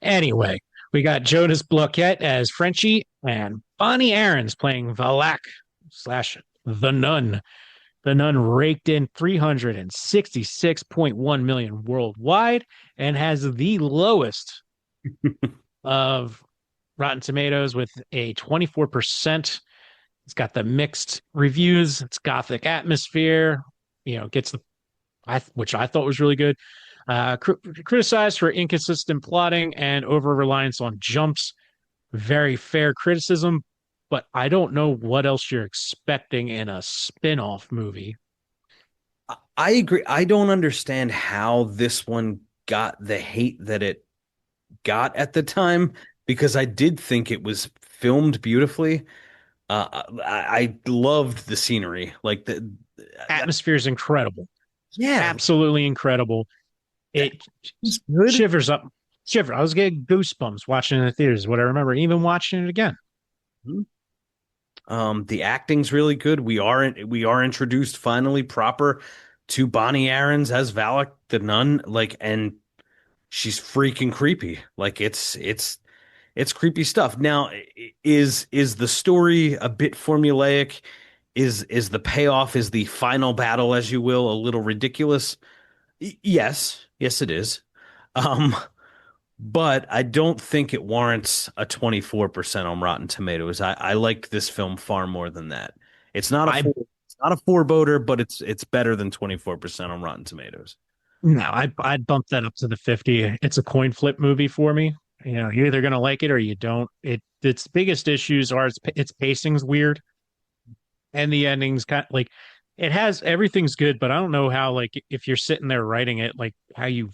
Speaker 1: Anyway, we got Jonas Bloquet as Frenchie and Bonnie Aarons playing Valak / the Nun. The Nun raked in 366.1 million worldwide and has the lowest of Rotten Tomatoes with a 24%. It's got the mixed reviews. It's gothic atmosphere. Gets the which I thought was really good. Criticized for inconsistent plotting and over reliance on jumps. Very fair criticism, but I don't know what else you're expecting in a spin-off movie.
Speaker 3: I agree. I don't understand how this one got the hate that it got at the time because I did think it was filmed beautifully. I loved the scenery. Like the
Speaker 1: atmosphere is incredible.
Speaker 3: Yeah,
Speaker 1: absolutely incredible. It shivers up. I was getting goosebumps watching it in the theaters. What I remember, even watching it again.
Speaker 3: The acting's really good. We are introduced finally proper to Bonnie Aarons as Valak the nun. And she's freaking creepy. It's creepy stuff. Now, is the story a bit formulaic? Is the payoff, is the final battle, as you will, a little ridiculous? Yes, it is. But I don't think it warrants a 24% on Rotten Tomatoes. I liked this film far more than that. It's not a foreboding, but it's better than 24% on Rotten Tomatoes.
Speaker 1: No, I'd bump that up to the 50. It's a coin flip movie for me. You're either gonna like it or you don't. Its biggest issues are its pacing's weird. And the ending's kind of like it has everything's good, but I don't know how if you're sitting there writing it, how you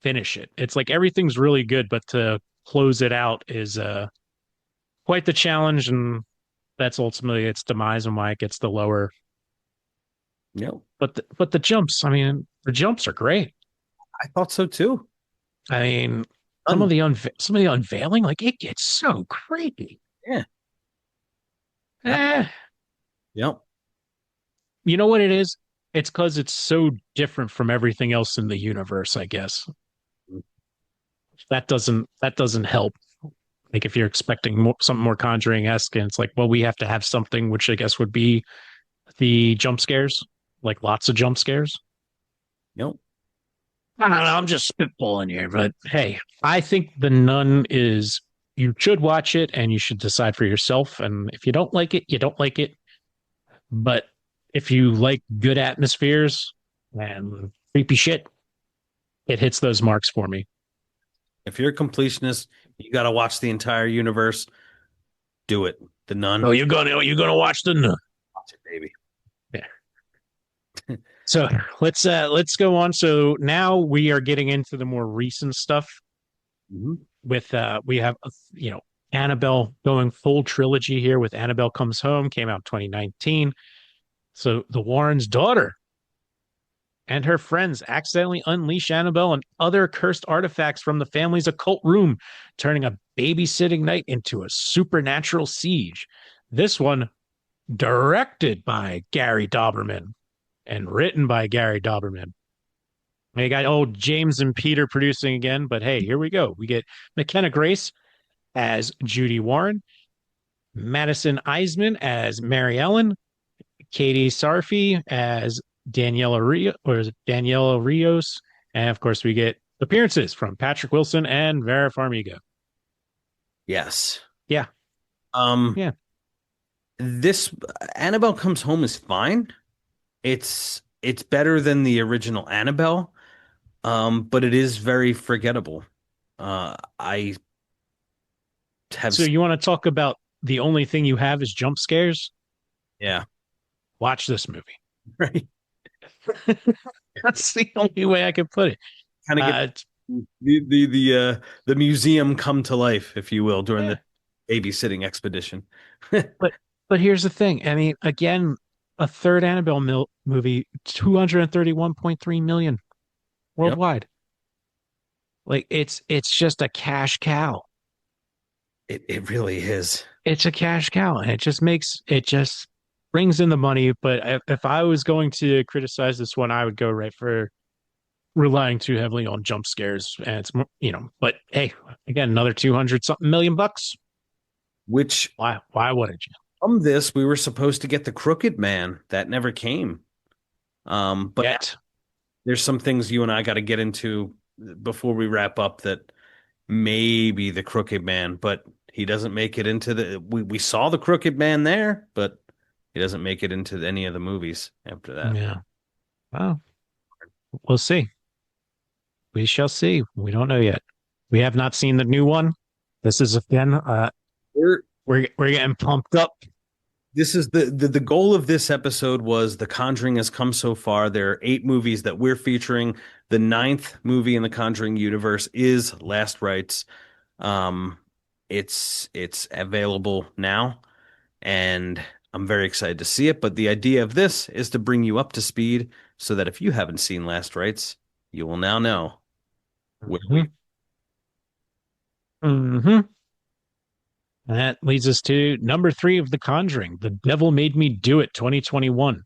Speaker 1: finish it. It's like everything's really good, but to close it out is quite the challenge, and that's ultimately its demise and why it gets the lower.
Speaker 3: Yeah.
Speaker 1: But the jumps, I mean, the jumps are great.
Speaker 3: I thought so too.
Speaker 1: I mean, some of the unveiling, it gets so creepy.
Speaker 3: Yeah. Yep.
Speaker 1: You know what it is? It's because it's so different from everything else in the universe, I guess. That doesn't help. If you're expecting something more Conjuring-esque, and it's we have to have something, which I guess would be the jump scares, lots of jump scares.
Speaker 3: Nope.
Speaker 1: I don't know. I'm just spitballing here, but hey, I think The Nun you should watch it and you should decide for yourself. And if you don't like it, you don't like it. But if you like good atmospheres and creepy shit, it hits those marks for me.
Speaker 3: If you're a completionist, you got to watch the entire universe. Do it. The Nun.
Speaker 1: Oh, you're gonna watch The Nun.
Speaker 3: Watch it, baby.
Speaker 1: Yeah. So let's go on. So now we are getting into the more recent stuff.
Speaker 3: Mm-hmm.
Speaker 1: With we have Annabelle going full trilogy here with Annabelle Comes Home, came out 2019. So the Warrens' daughter and her friends accidentally unleash Annabelle and other cursed artifacts from the family's occult room, turning a babysitting night into a supernatural siege. This one directed by Gary Dauberman and written by Gary Dauberman. We got old James and Peter producing again, but hey, here we go. We get McKenna Grace as Judy Warren, Madison Eisman as Mary Ellen, Katie Sarfi as Daniela Rios, and of course we get Appearances from Patrick Wilson and Vera Farmiga.
Speaker 3: Yes.
Speaker 1: Yeah,
Speaker 3: Um,
Speaker 1: yeah.
Speaker 3: this Annabelle Comes Home is fine. It's better than the original Annabelle, but it is very forgettable. I have,
Speaker 1: So you want to talk about the only thing you have is jump scares?
Speaker 3: yeah,
Speaker 1: Watch this movie.
Speaker 3: right.
Speaker 1: That's the only way I can put it.
Speaker 3: Kind of get
Speaker 1: Uh,
Speaker 3: the museum come to life, if you will, during
Speaker 1: yeah,
Speaker 3: the babysitting expedition.
Speaker 1: but here's the thing. I mean, again, a third Annabelle movie, 231.3 million
Speaker 3: Yep.
Speaker 1: worldwide. Like it's just a cash cow.
Speaker 3: It really is.
Speaker 1: It's a cash cow, and it just brings in the money. But if I was going to criticize this one, I would go right for relying too heavily on jump scares, and it's But hey, again, another 200 something million bucks.
Speaker 3: Which
Speaker 1: Why wouldn't you?
Speaker 3: from this we were supposed to get the Crooked Man that never came. But
Speaker 1: Yet,
Speaker 3: there's some things you and I got to get into before we wrap up that maybe the Crooked Man, but he doesn't make it into we saw the Crooked Man there, but he doesn't make it into any of the movies after that.
Speaker 1: yeah. Well, we'll see. We shall see. We don't know yet. We have not seen the new one. This is again.
Speaker 3: We're
Speaker 1: We're getting pumped up.
Speaker 3: This is the goal of this episode was The Conjuring has come so far. There are 8 movies that we're featuring. The 9th movie in the Conjuring universe is Last Rites. Um, it's available now, and I'm very excited to see it. But the idea of this is to bring you up to speed so that if you haven't seen Last Rites, you will now know where we.
Speaker 1: Mm-hmm. Mm-hmm. That leads us to number 3 of The Conjuring, The Devil Made Me Do It 2021.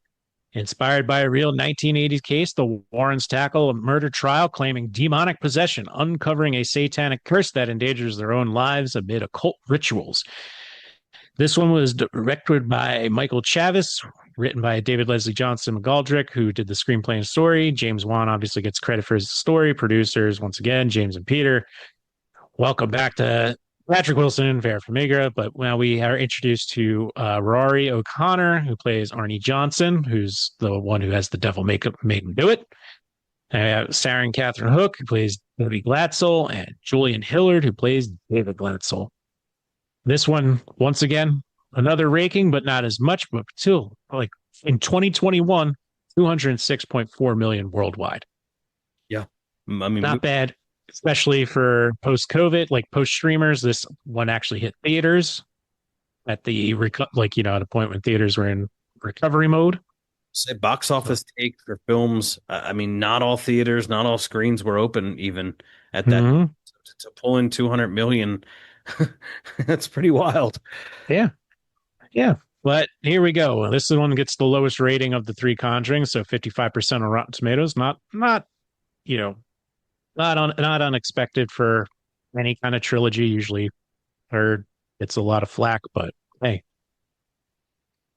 Speaker 1: Inspired by a real 1980s case, the Warrens tackle a murder trial claiming demonic possession, uncovering a satanic curse that endangers their own lives amid occult rituals. This one was directed by Michael Chavis, written by David Leslie Johnson McGoldrick, who did the screenplay and story. James Wan obviously gets credit for his story. Producers, once again, James and Peter. Welcome back to Patrick Wilson and Vera Farmiga, but now we are introduced to Rory O'Connor, who plays Arnie Johnson, who's the one who has the devil make him do it. Sarah and Catherine Hook, who plays Debbie Glatzel, and Julian Hillard, who plays David Glatzel. This one, once again, another raking, but not as much, but still, like in 2021, 206.4 million worldwide.
Speaker 3: Yeah, I mean,
Speaker 1: Not bad, especially for post-COVID, like post-streamers. This one actually hit theaters at the at a point when theaters were in recovery mode.
Speaker 3: say box office take for films. I mean, not all theaters, not all screens were open even at that.
Speaker 1: Mm-hmm.
Speaker 3: To pull in 200 million, that's pretty wild.
Speaker 1: Yeah, yeah. But here we go. This one gets the lowest rating of the 3 Conjurings, so 55% on Rotten Tomatoes. Not you know not unexpected for any kind of trilogy. Usually, third gets a lot of flack, but hey,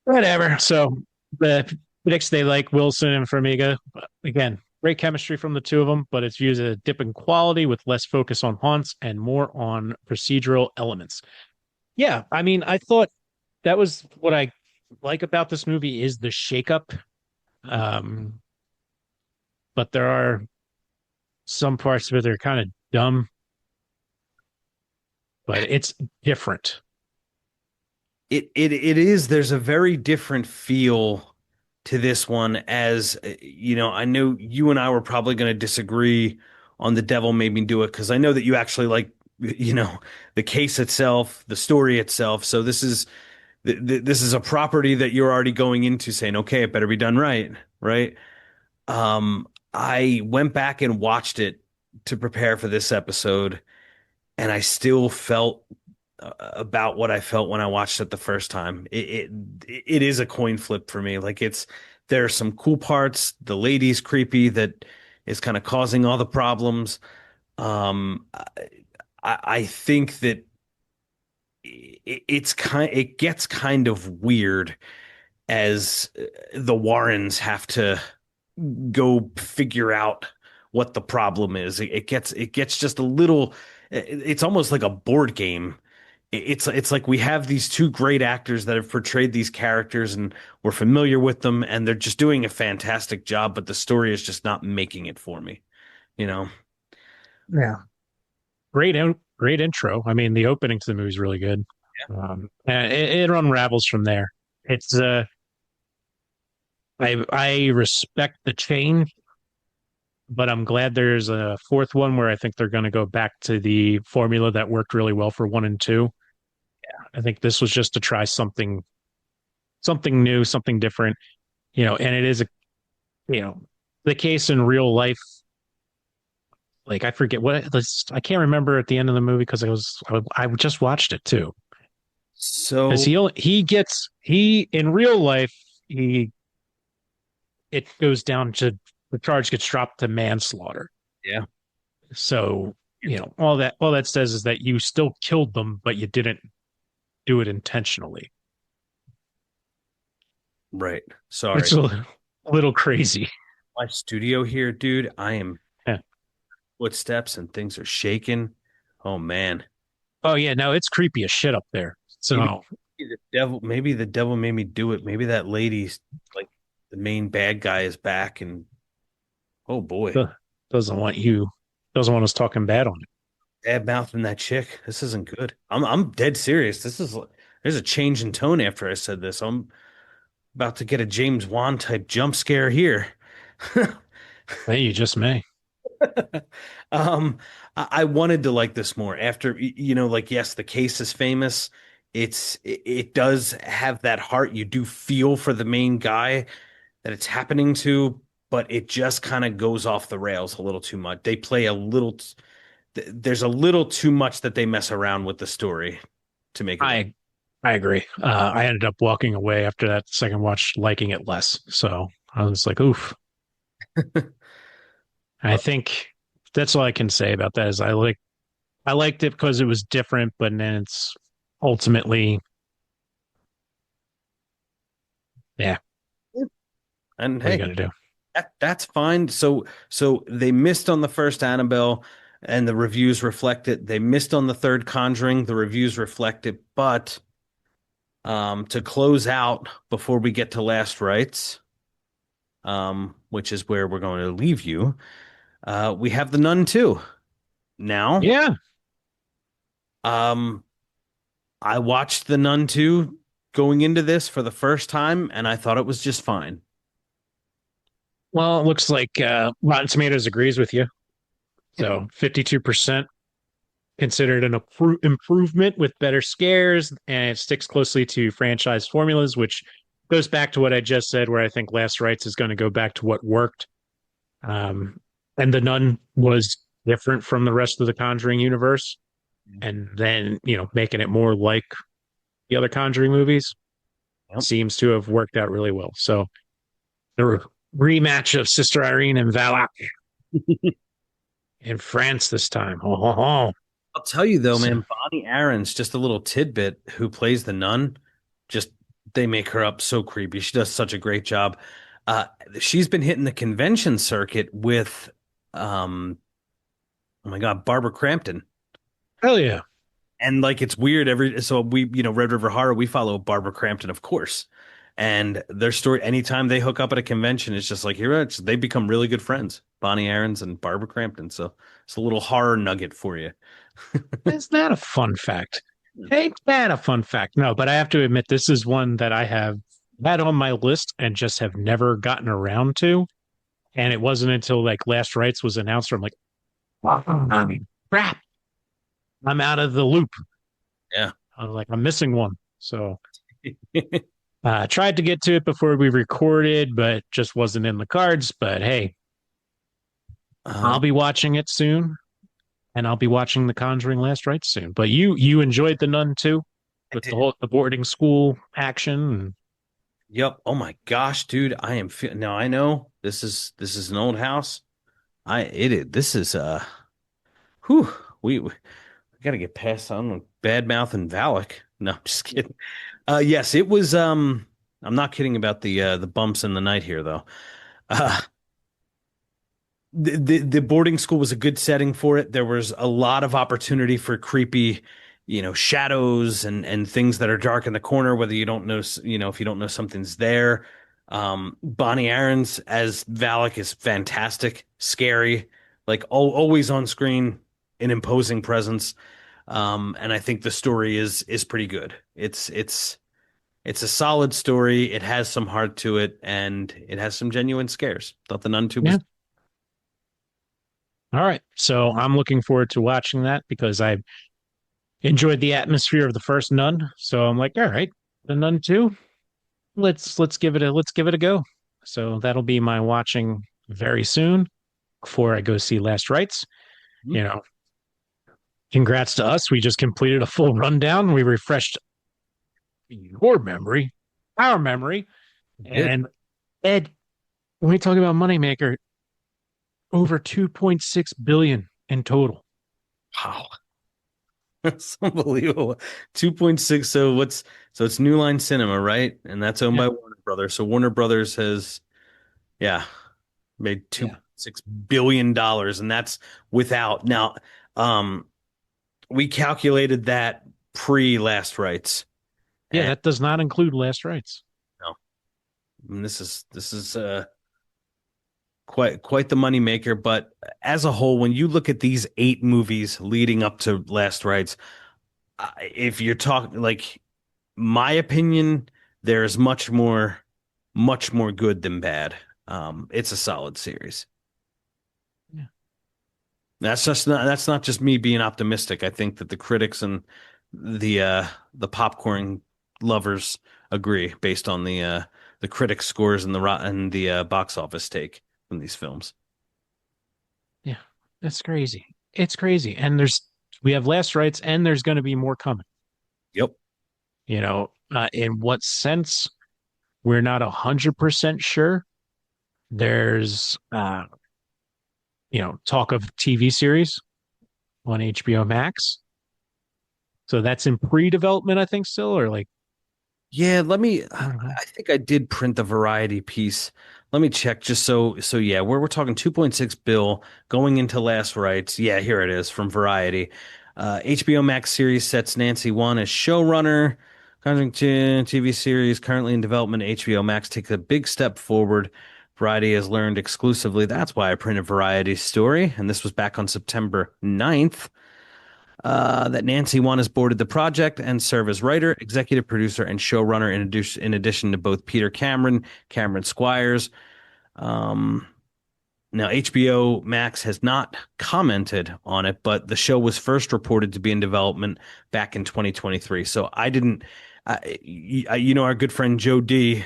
Speaker 1: whatever. So the critics, they like Wilson and Farmiga. But again, great chemistry from the two of them, but it's used as a dip in quality with less focus on haunts and more on procedural elements. Yeah, I mean, I thought that was what I like about this movie is the shakeup. Um, but there are some parts of it that are kind of dumb, but it's different.
Speaker 3: It is. There's a very different feel to this one. As you know, I know you and I were probably going to disagree on The Devil Made Me Do It because I know that you actually like the case itself, the story itself. So this is a property that you're already going into saying, okay, it better be done right, right? I went back and watched it to prepare for this episode, and I still felt about what I felt when I watched it the first time. It is a coin flip for me. Like there are some cool parts. The lady's creepy that is kind of causing all the problems. I think that it gets kind of weird as the Warrens have to go figure out what the problem is. It gets just a little. It's almost like a board game. It's like we have these two great actors that have portrayed these characters, and we're familiar with them, and they're just doing a fantastic job, but the story is just not making it for me, you know?
Speaker 1: Yeah. Great intro. I mean, the opening to the movie is really good. And it unravels from there. It's I respect the change, but I'm glad there's a fourth one where I think they're going to go back to the formula that worked really well for one and two. I think this was just to try something new, something different, and it is you know, the case in real life. Like I forget I can't remember at the end of the movie because I just watched it too. Because
Speaker 3: So
Speaker 1: he in real life he it goes down to the charge gets dropped to manslaughter.
Speaker 3: yeah,
Speaker 1: So, all that says is that you still killed them, but you didn't do it intentionally.
Speaker 3: right. Sorry.
Speaker 1: It's a little crazy.
Speaker 3: My studio here, dude, I am
Speaker 1: Yeah.
Speaker 3: footsteps and things are shaking. Oh man.
Speaker 1: Oh yeah, no, it's creepy as shit up there.
Speaker 3: Maybe
Speaker 1: So
Speaker 3: maybe the devil made me do it. Maybe that lady's like the main bad guy is back and oh boy.
Speaker 1: uh, doesn't want you doesn't want us talking bad on it.
Speaker 3: Bad mouthing that chick. This isn't good. I'm dead serious. There's a change in tone after I said this. I'm about to get a James Wan type jump scare here.
Speaker 1: Hey, you just may.
Speaker 3: Um, I wanted to like this more after, like, yes, the case is famous. It does have that heart. You do feel for the main guy that it's happening to, but it just kind of goes off the rails a little too much. They play there's a little too much that they mess around with the story to make it work.
Speaker 1: I agree. I ended up walking away after that second watch, liking it less. So I was like, oof. I think that's all I can say about that is I liked it because it was different, but then it's ultimately, yeah,
Speaker 3: And
Speaker 1: what are you
Speaker 3: hey,
Speaker 1: gonna do?
Speaker 3: that's fine. So they missed on the first Annabelle, and the reviews reflect it. They missed on the third Conjuring, the reviews reflect it. But to close out before we get to Last Rites, which is where we're going to leave you, we have The Nun 2. Now,
Speaker 1: Yeah.
Speaker 3: um, I watched The Nun 2 going into this for the first time, and I thought it was just fine.
Speaker 1: Well, it looks like Rotten Tomatoes agrees with you. So 52% considered an improvement with better scares, and it sticks closely to franchise formulas, which goes back to what I just said, where I think Last Rites is going to go back to what worked. Um, and The Nun was different from the rest of the Conjuring universe, and then making it more like the other Conjuring movies
Speaker 3: Yep.
Speaker 1: seems to have worked out really well. So the rematch of Sister Irene and Valak in France this time. Oh.
Speaker 3: I'll tell you though,
Speaker 1: So,
Speaker 3: man, Bonnie Aaron's just a little tidbit who plays the nun. Just they make her up so creepy. She does such a great job. Uh, she's been hitting the convention circuit with, oh my God, Barbara Crampton.
Speaker 1: hell yeah.
Speaker 3: And like it's weird so we, Red River Horror, we follow Barbara Crampton, of course. And their story, anytime they hook up at a convention, it's just like they become really good friends, Bonnie Aarons and Barbara Crampton. So it's a little horror nugget for you.
Speaker 1: Is that a fun fact? Ain't that a fun fact? No, but I have to admit, this is one that I have had on my list and just have never gotten around to. And it wasn't until like Last Rites was announced, where I'm like, oh, crap, I'm out of the loop.
Speaker 3: Yeah.
Speaker 1: I was like, I'm missing one. So tried to get to it before we recorded, but just wasn't in the cards. But hey, I'll be watching it soon, and I'll be watching The Conjuring Last Rites soon. But you enjoyed The Nun too, with the boarding school action.
Speaker 3: Yep. Oh my gosh, dude. Now I know this is an old house. This is whew, we got to get past on bad mouth and Valak. No, I'm just kidding. Yes, it was I'm not kidding about the bumps in the night here though. Uh the boarding school was a good setting for it. There was a lot of opportunity for creepy, shadows and things that are dark in the corner, whether you don't know, if you don't know something's there. Bonnie Aarons as Valak is fantastic, scary, like always on screen, an imposing presence. And I think the story is pretty good. It's a solid story. It has some heart to it, and it has some genuine scares. Thought the Nun 2
Speaker 1: Yeah.
Speaker 3: was.
Speaker 1: All right. So I'm looking forward to watching that because I enjoyed the atmosphere of the first Nun. So I'm like, all right, the Nun 2, let's give it a go. So that'll be my watching very soon before I go see Last Rites. You know, congrats to us. We just completed a full rundown. We refreshed your memory, our memory.
Speaker 3: It.
Speaker 1: And Ed, when we talk about Moneymaker, over 2.6 billion in total.
Speaker 3: Wow. That's unbelievable. 2.6. So it's New Line Cinema, right? And that's owned
Speaker 1: Yeah.
Speaker 3: by Warner Brothers. So Warner Brothers has, yeah, made
Speaker 1: Yeah.
Speaker 3: $2.6 billion, and that's without now. Um, we calculated that pre Last Rites.
Speaker 1: Yeah,
Speaker 3: And
Speaker 1: that does not include Last Rites.
Speaker 3: no, and this is quite the money maker. But as a whole, when you look at these 8 movies leading up to Last Rites, if you're talking like my opinion, there is much more good than bad. It's a solid series.
Speaker 1: Yeah.
Speaker 3: That's not just me being optimistic. I think that the critics and the popcorn lovers agree based on the critic scores and the box office take from these films.
Speaker 1: Yeah. That's crazy. It's crazy. And we have Last Rites and there's going to be more coming.
Speaker 3: Yep.
Speaker 1: In what sense, we're not 100% sure. There's, talk of TV series on HBO Max. So that's in pre-development, I think, still, or like,
Speaker 3: Yeah,
Speaker 1: I don't know.
Speaker 3: I think I did print the variety piece. Let me check just so yeah, we're talking 2.6 bill going into Last Rites. Yeah, here it is from Variety. HBO Max series sets Nancy Wan as showrunner. Conjuring TV series currently in development. HBO Max takes a big step forward. Variety has learned exclusively. That's why I printed Variety's story, and this was back on September 9th. That Nancy Wan has boarded the project and serve as writer, executive producer, and showrunner in addition to both Peter Cameron, Cameron Squires. Um, Now, HBO Max has not commented on it, but the show was first reported to be in development back in 2023. So I didn't, our good friend Joe D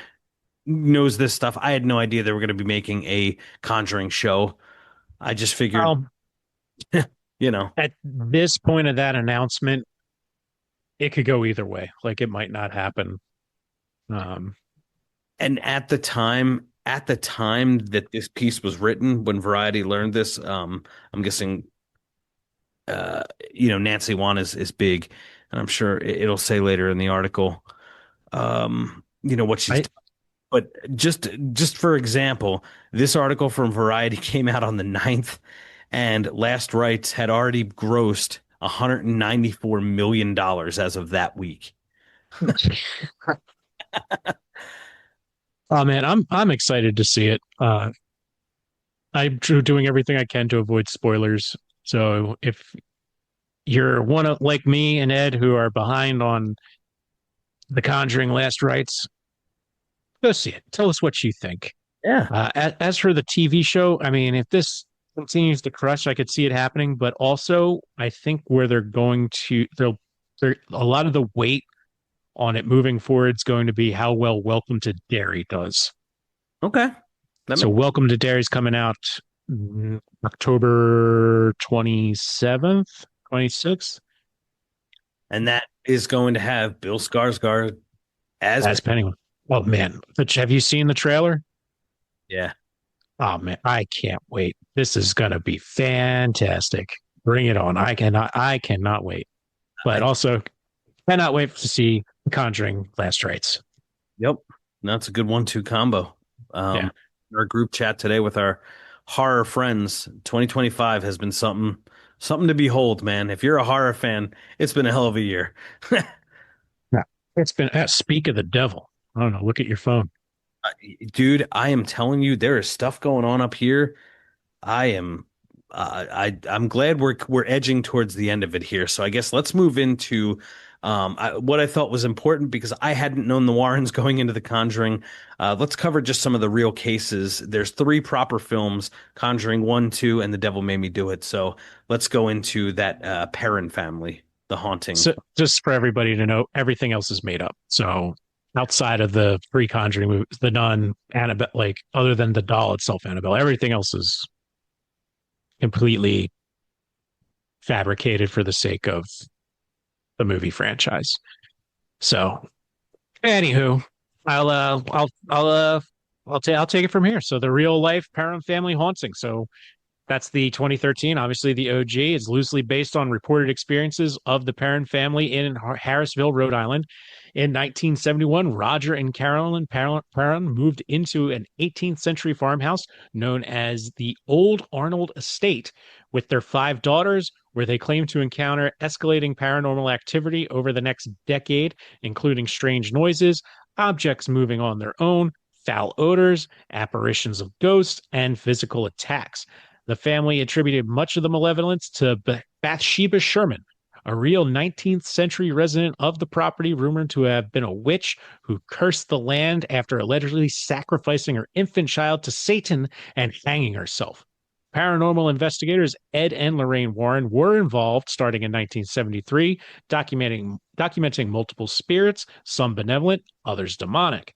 Speaker 3: knows this stuff. I had no idea they were going to be making a Conjuring show. I just figured,
Speaker 1: Um,
Speaker 3: you know.
Speaker 1: at this point of that announcement, it could go either way. Like it might not happen. Um,
Speaker 3: And at the time that this piece was written, when Variety learned this, I'm guessing, uh, Nancy Wan is big, and I'm sure it'll say later in the article, what she's.
Speaker 1: I
Speaker 3: But just for example, this article from Variety came out on the 9th, and Last Rites had already grossed $194 million as of that week.
Speaker 1: Oh man, I'm excited to see it. I'm doing everything I can to avoid spoilers. So if you're one of like me and Ed who are behind on The Conjuring Last Rites, go see it. Tell us what you think.
Speaker 3: Yeah.
Speaker 1: As for the TV show, I mean, if this continues to crush, I could see it happening. But also, I think where they're a lot of the weight on it moving forward is going to be how well Welcome to Derry does.
Speaker 3: Okay.
Speaker 1: So Welcome to Derry's coming out October 27th, 26th.
Speaker 3: And that is going to have Bill Skarsgård
Speaker 1: As Pennywise. Oh man, have you seen the trailer?
Speaker 3: yeah.
Speaker 1: Oh man, I can't wait. This is gonna be fantastic. Bring it on. I cannot wait. But also cannot wait to see Conjuring Last Rites.
Speaker 3: Yep. That's a good 1-2 combo.
Speaker 1: Yeah.
Speaker 3: Our group chat today with our horror friends, 2025 has been something to behold, man. If you're a horror fan, it's been a hell of a year.
Speaker 1: Yeah. It's been, speak of the devil. I don't know. Look at your phone.
Speaker 3: Dude, I am telling you, there is stuff going on up here. I am I'm glad we're edging towards the end of it here. So I guess let's move into what I thought was important because I hadn't known the Warrens going into The Conjuring. Let's cover just some of the real cases. There's three proper films, Conjuring 1, 2, and The Devil Made Me Do It. So let's go into that Perron family, the haunting.
Speaker 1: So just for everybody to know, everything else is made up. So outside of the pre-Conjuring movies, the Nun, Annabelle, like other than the doll itself, Annabelle, everything else is completely fabricated for the sake of the movie franchise. So, anywho, I'll take it from here. So, the real life Parham family haunting. So, that's the 2013. Obviously, the OG is loosely based on reported experiences of the Perron family in Harrisville, Rhode Island. In 1971, Roger and Carolyn Perron moved into an 18th century farmhouse known as the Old Arnold Estate with their five daughters, where they claim to encounter escalating paranormal activity over the next decade, including strange noises, objects moving on their own, foul odors, apparitions of ghosts, and physical attacks. The family attributed much of the malevolence to Bathsheba Sherman, a real 19th century resident of the property, rumored to have been a witch who cursed the land after allegedly sacrificing her infant child to Satan and hanging herself. Paranormal investigators Ed and Lorraine Warren were involved starting in 1973, documenting multiple spirits, some benevolent, others demonic,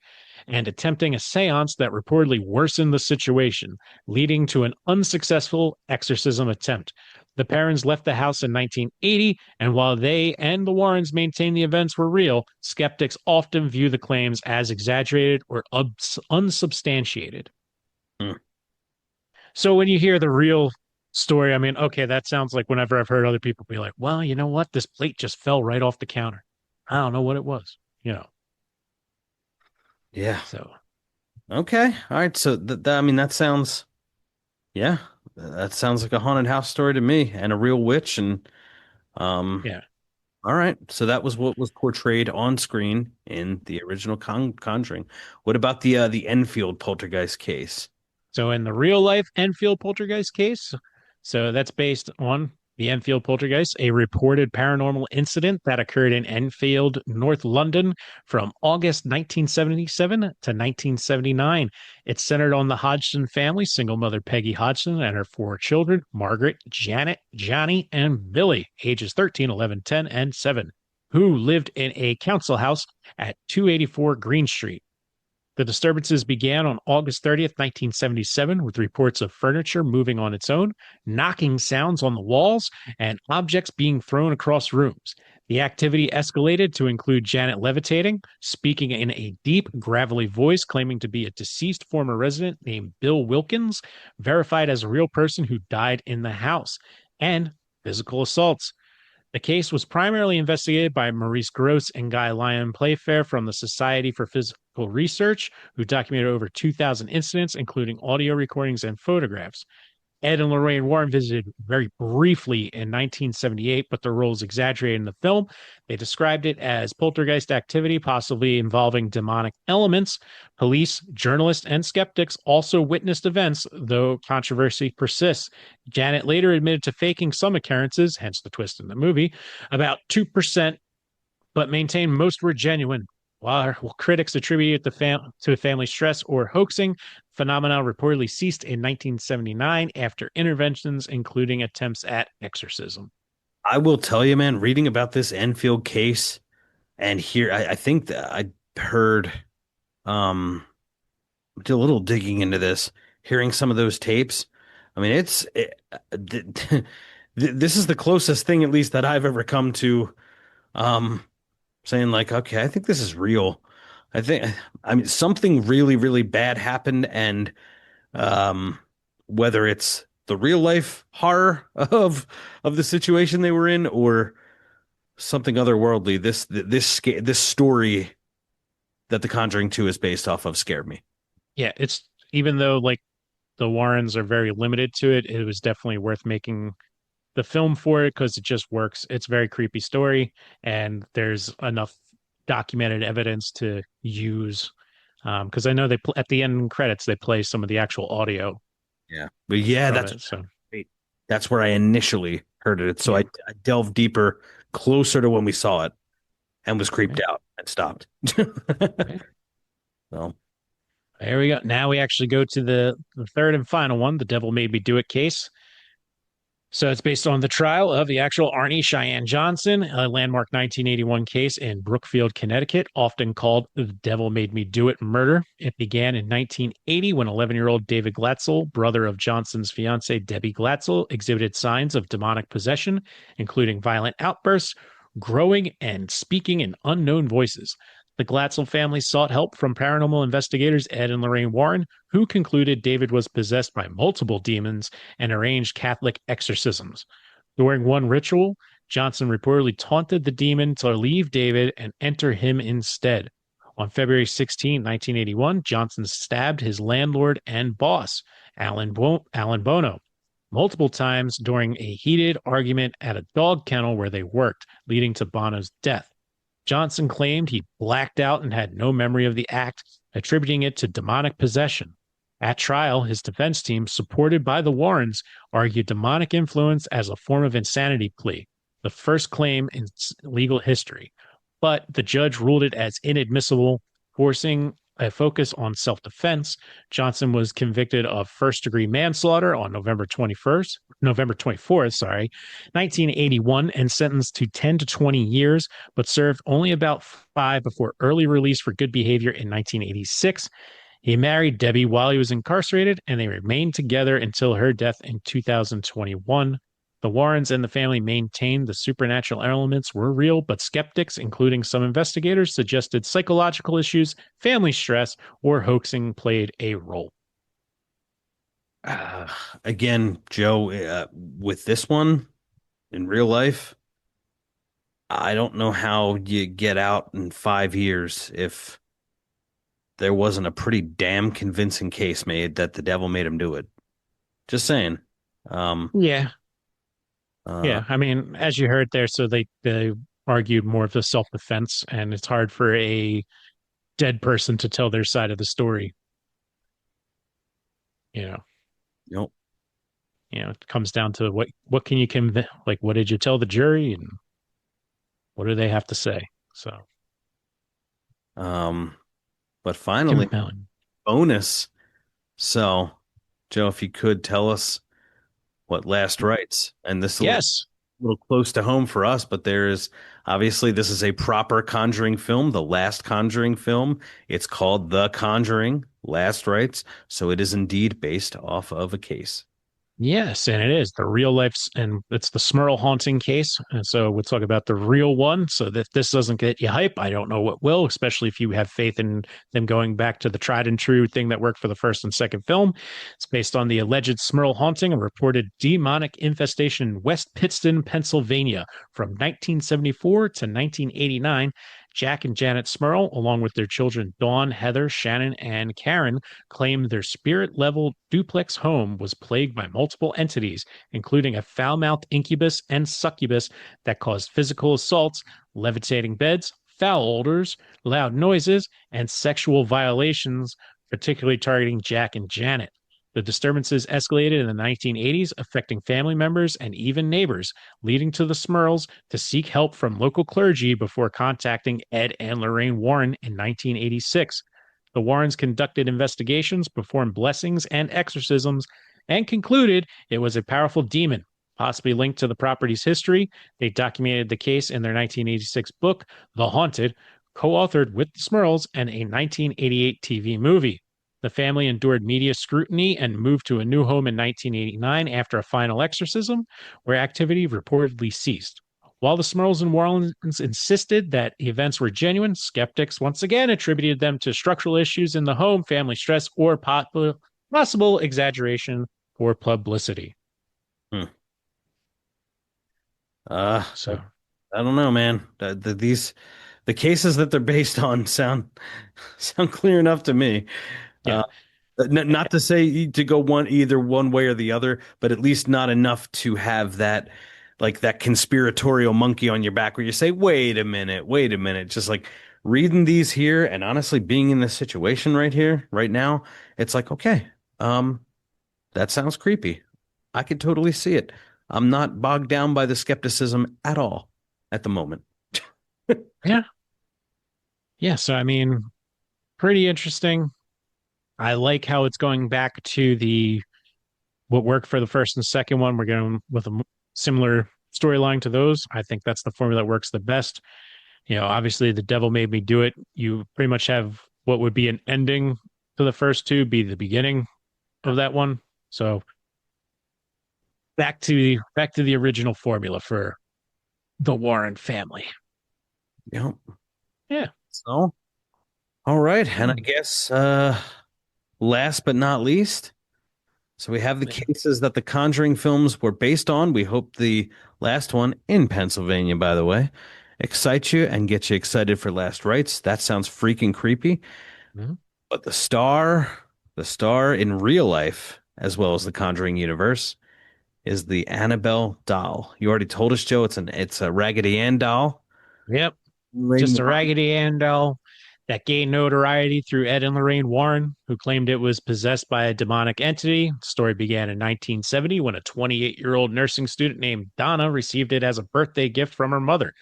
Speaker 1: and attempting a seance that reportedly worsened the situation, leading to an unsuccessful exorcism attempt. The Perrons left the house in 1980, and while they and the Warrens maintain the events were real, skeptics often view the claims as exaggerated or unsubstantiated.
Speaker 3: Hmm.
Speaker 1: So when you hear the real story, I mean, okay, that sounds like whenever I've heard other people be like, well, you know what? This plate just fell right off the counter. I don't know what it was, you know.
Speaker 3: Yeah.
Speaker 1: So
Speaker 3: Okay. All right. So I mean, that sounds, yeah, that sounds like a haunted house story to me and a real witch. And, um,
Speaker 1: yeah.
Speaker 3: all right. So that was what was portrayed on screen in the original Conjuring. What about the Enfield poltergeist case?
Speaker 1: So in the real life Enfield poltergeist case, so that's based on the Enfield poltergeist, a reported paranormal incident that occurred in Enfield, North London from August 1977 to 1979. It's centered on the Hodgson family, single mother Peggy Hodgson and her four children, Margaret, Janet, Johnny, and Billy, ages 13, 11, 10, and 7, who lived in a council house at 284 Green Street. The disturbances began on August 30th, 1977, with reports of furniture moving on its own, knocking sounds on the walls, and objects being thrown across rooms. The activity escalated to include Janet levitating, speaking in a deep, gravelly voice, claiming to be a deceased former resident named Bill Wilkins, verified as a real person who died in the house, and physical assaults. The case was primarily investigated by Maurice Gross and Guy Lyon Playfair from the Society for Physical Research, who documented over 2,000 incidents, including audio recordings and photographs. Ed and Lorraine Warren visited very briefly in 1978, but their roles exaggerated in the film. They described it as poltergeist activity, possibly involving demonic elements. Police, journalists, and skeptics also witnessed events, though controversy persists. Janet later admitted to faking some occurrences, hence the twist in the movie, about 2%, but maintained most were genuine. While critics attributed to family stress or hoaxing, phenomena reportedly ceased in 1979 after interventions, including attempts at exorcism.
Speaker 3: I will tell you, man, reading about this Enfield case and here, I think that I heard, did a little digging into this, hearing some of those tapes. I mean, this is the closest thing, at least, that I've ever come to, um, saying like, okay, I think this is real. I think, I mean, something really, really bad happened, and um, whether it's the real life horror of the situation they were in, or something otherworldly, this story that The Conjuring 2 is based off of scared me.
Speaker 1: Yeah, it's even though like the Warrens are very limited to it. It was definitely worth making the film for it because it just works. It's a very creepy story, and there's enough documented evidence to use. Because I know at the end credits they play some of the actual audio
Speaker 3: Yeah. But yeah,
Speaker 1: from
Speaker 3: that's
Speaker 1: it. So
Speaker 3: that's where I initially heard it. So
Speaker 1: yeah,
Speaker 3: I delved deeper, closer to when we saw it, and was creeped
Speaker 1: yeah,
Speaker 3: out and stopped.
Speaker 1: yeah.
Speaker 3: So
Speaker 1: There we go. Now we actually go to the third and final one, the Devil Made Me Do It case. So it's based on the trial of the actual Arnie Cheyenne Johnson, a landmark 1981 case in Brookfield, Connecticut, often called The Devil Made Me Do It murder. It began in 1980 when 11-year-old David Glatzel, brother of Johnson's fiancee Debbie Glatzel, exhibited signs of demonic possession, including violent outbursts, growing, and speaking in unknown voices. The Glatzel family sought help from paranormal investigators Ed and Lorraine Warren, who concluded David was possessed by multiple demons and arranged Catholic exorcisms. During one ritual, Johnson reportedly taunted the demon to leave David and enter him instead. On February 16, 1981, Johnson stabbed his landlord and boss, Alan Bono, multiple times during a heated argument at a dog kennel where they worked, leading to Bono's death. Johnson claimed he blacked out and had no memory of the act, attributing it to demonic possession. At trial, his defense team, supported by the Warrens, argued demonic influence as a form of insanity plea, the first claim in legal history. But the judge ruled it as inadmissible, forcing a focus on self-defense. Johnson was convicted of first-degree manslaughter on November 24th, 1981, and sentenced to 10 to 20 years, but served only about 5 before early release for good behavior in 1986. He married Debbie while he was incarcerated, and they remained together until her death in 2021. The Warrens and the family maintained the supernatural elements were real, but skeptics, including some investigators, suggested psychological issues, family stress, or hoaxing played a role.
Speaker 3: uh, again, Joe, with this one in real life, I don't know how you get out in 5 years if there wasn't a pretty damn convincing case made that the devil made him do it. Just saying. Um,
Speaker 1: Yeah,
Speaker 3: uh,
Speaker 1: yeah. I mean, as you heard there, so they argued more of the self-defense, and it's hard for a dead person to tell their side of the story. You know,
Speaker 3: you know,
Speaker 1: it comes down to what can you convince? Like, what did you tell the jury, and what do they have to say? So
Speaker 3: um, but finally,
Speaker 1: compelling.
Speaker 3: bonus. So, Joe, if you could tell us what Last Rites, and this is
Speaker 1: Yes.
Speaker 3: a little close to home for us, but there is obviously this is a proper Conjuring film, the last Conjuring film. It's called The Conjuring, Last Rites, so it is indeed based off of a case.
Speaker 1: Yes, and it is the real life, and it's the Smurl haunting case. And so we'll talk about the real one. So that this doesn't get you hype, I don't know what will, especially if you have faith in them going back to the tried and true thing that worked for the first and second film. It's based on the alleged Smurl haunting, a reported demonic infestation in West Pittston, Pennsylvania, from 1974 to 1989. Jack and Janet Smurl, along with their children Dawn, Heather, Shannon, and Karen, claimed their spirit level duplex home was plagued by multiple entities, including a foul mouthed incubus and succubus that caused physical assaults, levitating beds, foul odors, loud noises, and sexual violations, particularly targeting Jack and Janet. The disturbances escalated in the 1980s, affecting family members and even neighbors, leading to the Smurls to seek help from local clergy before contacting Ed and Lorraine Warren in 1986. The Warrens conducted investigations, performed blessings and exorcisms, and concluded it was a powerful demon, possibly linked to the property's history. They documented the case in their 1986 book, The Haunted, co-authored with the Smurls, and a 1988 TV movie. The family endured media scrutiny and moved to a new home in 1989 after a final exorcism, where activity reportedly ceased. While the Smurls and Warrens insisted that the events were genuine, skeptics once again attributed them to structural issues in the home, family stress, or possible exaggeration for publicity.
Speaker 3: Hmm. Uh,
Speaker 1: So,
Speaker 3: I don't know, man. The cases that they're based on sound clear enough to me.
Speaker 1: yeah.
Speaker 3: Uh, Not to say to go either one way or the other, but at least not enough to have that like that conspiratorial monkey on your back where you say, wait a minute. Just like reading these here and honestly being in this situation right here, right now, it's like, okay, um, that sounds creepy. I could totally see it. I'm not bogged down by the skepticism at all at the moment.
Speaker 1: Yeah. Yeah. So, I mean, pretty interesting. I like how it's going back to the what worked for the first and second one. We're going with a similar storyline to those. I think that's the formula that works the best. Obviously, The Devil Made Me Do It. You pretty much have what would be an ending to the first two be the beginning of that one. So back to the original formula for the Warren family.
Speaker 3: Yeah.
Speaker 1: Yeah.
Speaker 3: So, all right. And I guess last but not least, so we have the cases that the Conjuring films were based on. We hope the last one in Pennsylvania, by the way, excites you and gets you excited for Last Rites. That sounds freaking creepy.
Speaker 1: Mm-hmm.
Speaker 3: But the star in real life, as well as the Conjuring universe, is the Annabelle doll. You already told us, Joe. It's a Raggedy Ann doll.
Speaker 1: Yep.
Speaker 3: Lorraine
Speaker 1: Just a
Speaker 3: Warren.
Speaker 1: Raggedy Ann doll that gained notoriety through Ed and Lorraine Warren, who claimed it was possessed by a demonic entity. The story began in 1970 when a 28-year-old nursing student named Donna received it as a birthday gift from her mother.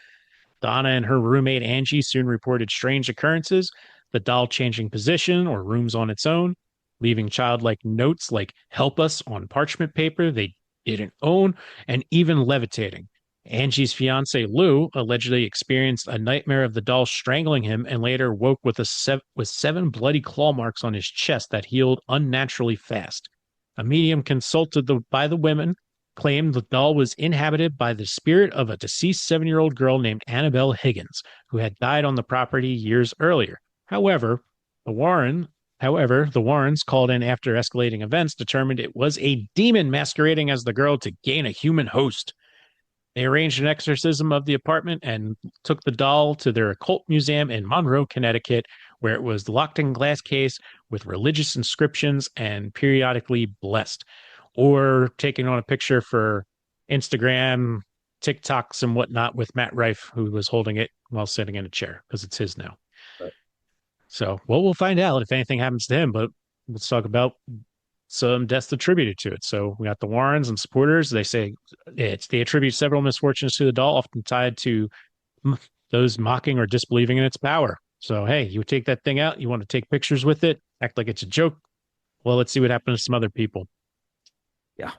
Speaker 1: Donna and her roommate Angie soon reported strange occurrences, the doll changing position or rooms on its own, leaving childlike notes like help us on parchment paper they didn't own, and even levitating. Angie's fiance Lou allegedly experienced a nightmare of the doll strangling him and later woke with with seven bloody claw marks on his chest that healed unnaturally fast. A medium consulted by the women claimed the doll was inhabited by the spirit of a deceased 7-year-old girl named Annabelle Higgins, who had died on the property years earlier. However, the Warren the Warrens, called in after escalating events, determined it was a demon masquerading as the girl to gain a human host. They arranged an exorcism of the apartment and took the doll to their occult museum in Monroe, Connecticut, where it was locked in glass case with religious inscriptions and periodically blessed, or taking on a picture for Instagram, TikToks, and whatnot with Matt Rife, who was holding it while sitting in a chair because it's his now.
Speaker 3: Right.
Speaker 1: So, well, we'll find out if anything happens to him, but let's talk about some deaths attributed to it. So we got the Warrens and supporters. They attribute several misfortunes to the doll, often tied to those mocking or disbelieving in its power. So hey, you take that thing out, you want to take pictures with it, act like it's a joke. Well, let's see what happened to some other people.
Speaker 3: Yeah.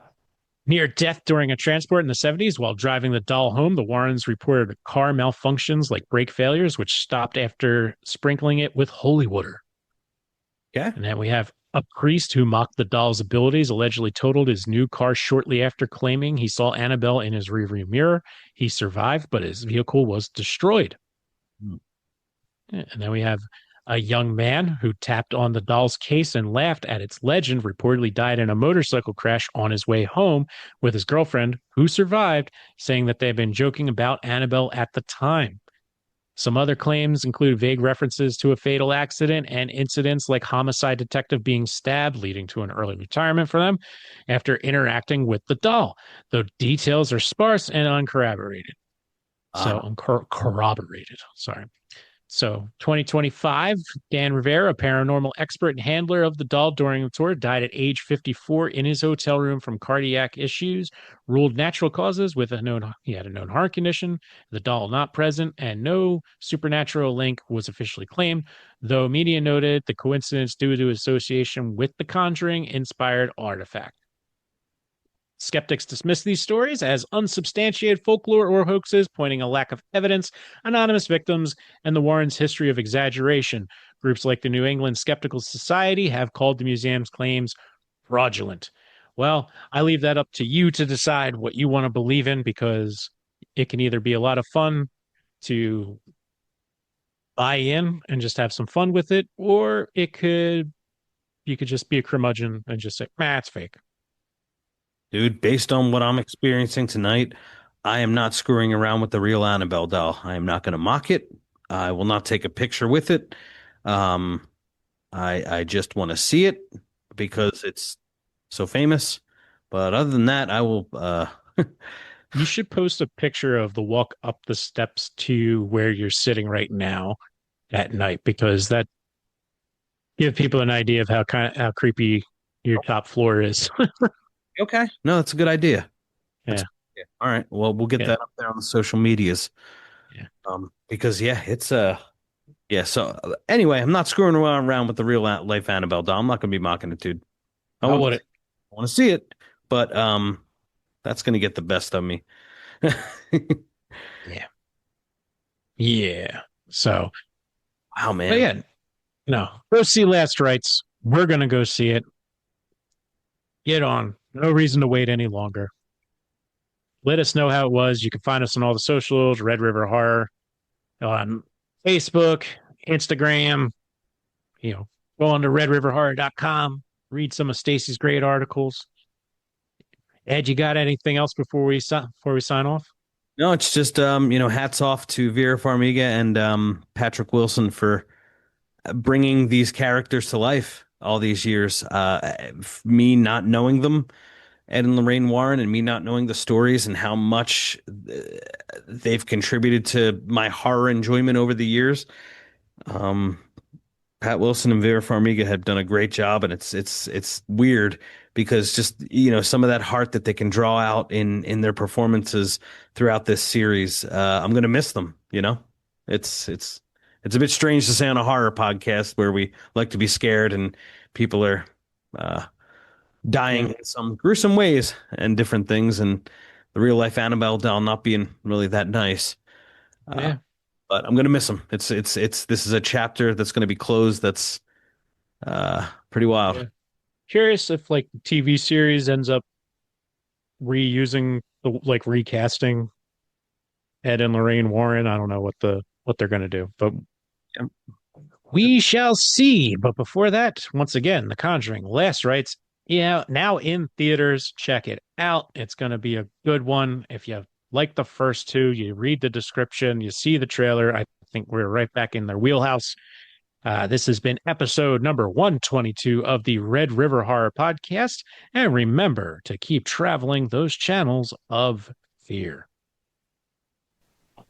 Speaker 1: Near death during a transport in the 70s while driving the doll home, the Warrens reported car malfunctions like brake failures, which stopped after sprinkling it with holy water.
Speaker 3: Okay.
Speaker 1: And then we have a priest who mocked the doll's abilities allegedly totaled his new car shortly after claiming he saw Annabelle in his rearview mirror. He survived, but his vehicle was destroyed. Hmm. And then we have a young man who tapped on the doll's case and laughed at its legend, reportedly died in a motorcycle crash on his way home with his girlfriend, who survived, saying that they had been joking about Annabelle at the time. Some other claims include vague references to a fatal accident and incidents like homicide detective being stabbed, leading to an early retirement for them after interacting with the doll, though details are sparse and uncorroborated. Corroborated. Sorry. So 2025, Dan Rivera, a paranormal expert and handler of the doll during the tour, died at age 54 in his hotel room from cardiac issues, ruled natural causes with he had a known heart condition, the doll not present, and no supernatural link was officially claimed, though media noted the coincidence due to association with the Conjuring inspired artifact. Skeptics dismiss these stories as unsubstantiated folklore or hoaxes, pointing a lack of evidence, anonymous victims, and the Warrens' history of exaggeration. Groups like the New England Skeptical Society have called the museum's claims fraudulent. Well, I leave that up to you to decide what you want to believe in, because it can either be a lot of fun to buy in and just have some fun with it, or you could just be a curmudgeon and just say, it's fake.
Speaker 3: Dude, based on what I'm experiencing tonight, I am not screwing around with the real Annabelle doll. I am not going to mock it. I will not take a picture with it. I just want to see it because it's so famous. But other than that, I will.
Speaker 1: You should post a picture of the walk up the steps to where you're sitting right now at night, because that give people an idea of how creepy your top floor is.
Speaker 3: Okay. No, that's a good idea.
Speaker 1: Yeah.
Speaker 3: All right. Well, we'll get
Speaker 1: Yeah.
Speaker 3: that up there on the social medias.
Speaker 1: Yeah.
Speaker 3: Because it's yeah. So anyway, I'm not screwing around with the real life Annabelle doll. I'm not going to be mocking it, dude.
Speaker 1: I would it.
Speaker 3: I want to see it, but that's going to get the best of me.
Speaker 1: Yeah. Yeah. So,
Speaker 3: Wow, man.
Speaker 1: but yeah, no, go see Last Rites. We're going to go see it. Get on. No reason to wait any longer. Let us know how it was. You can find us on all the socials, Red River Horror, on Facebook, Instagram. Go on to redriverhorror.com, read some of Stacy's great articles. Ed, you got anything else before we sign off?
Speaker 3: No, it's just hats off to Vera Farmiga and Patrick Wilson for bringing these characters to life all these years. Me not knowing them, Ed and Lorraine Warren, and me not knowing the stories and how much they've contributed to my horror enjoyment over the years. Pat Wilson and Vera Farmiga have done a great job, and it's weird because just some of that heart that they can draw out in their performances throughout this series. I'm gonna miss them. It's a bit strange to say on a horror podcast where we like to be scared and people are dying in some gruesome ways and different things, and the real life Annabelle doll not being really that nice.
Speaker 1: Yeah.
Speaker 3: But I'm gonna miss them. This is a chapter that's gonna be closed. That's pretty wild.
Speaker 1: Yeah. Curious if the TV series ends up reusing recasting Ed and Lorraine Warren. I don't know what they're gonna do, but we shall see. But before that, once again, The Conjuring Last Rites, now in theaters. Check it out. It's gonna be a good one. If you like the first two, you read the description, you see the trailer, I think we're right back in their wheelhouse. This has been episode number 122 of the Red River Horror Podcast. And remember to keep traveling those channels of fear.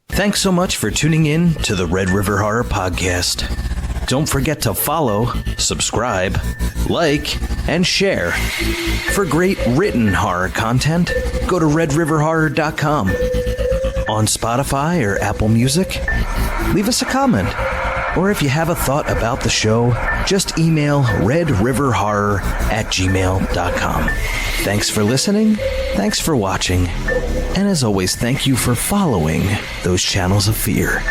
Speaker 4: Thanks so much for tuning in to the Red River Horror Podcast. Don't forget to follow, subscribe, like, and share. For great written horror content, go to redriverhorror.com. On Spotify or Apple Music, leave us a comment. Or if you have a thought about the show, just email redriverhorror@gmail.com. Thanks for listening, thanks for watching, and as always, thank you for following those channels of fear.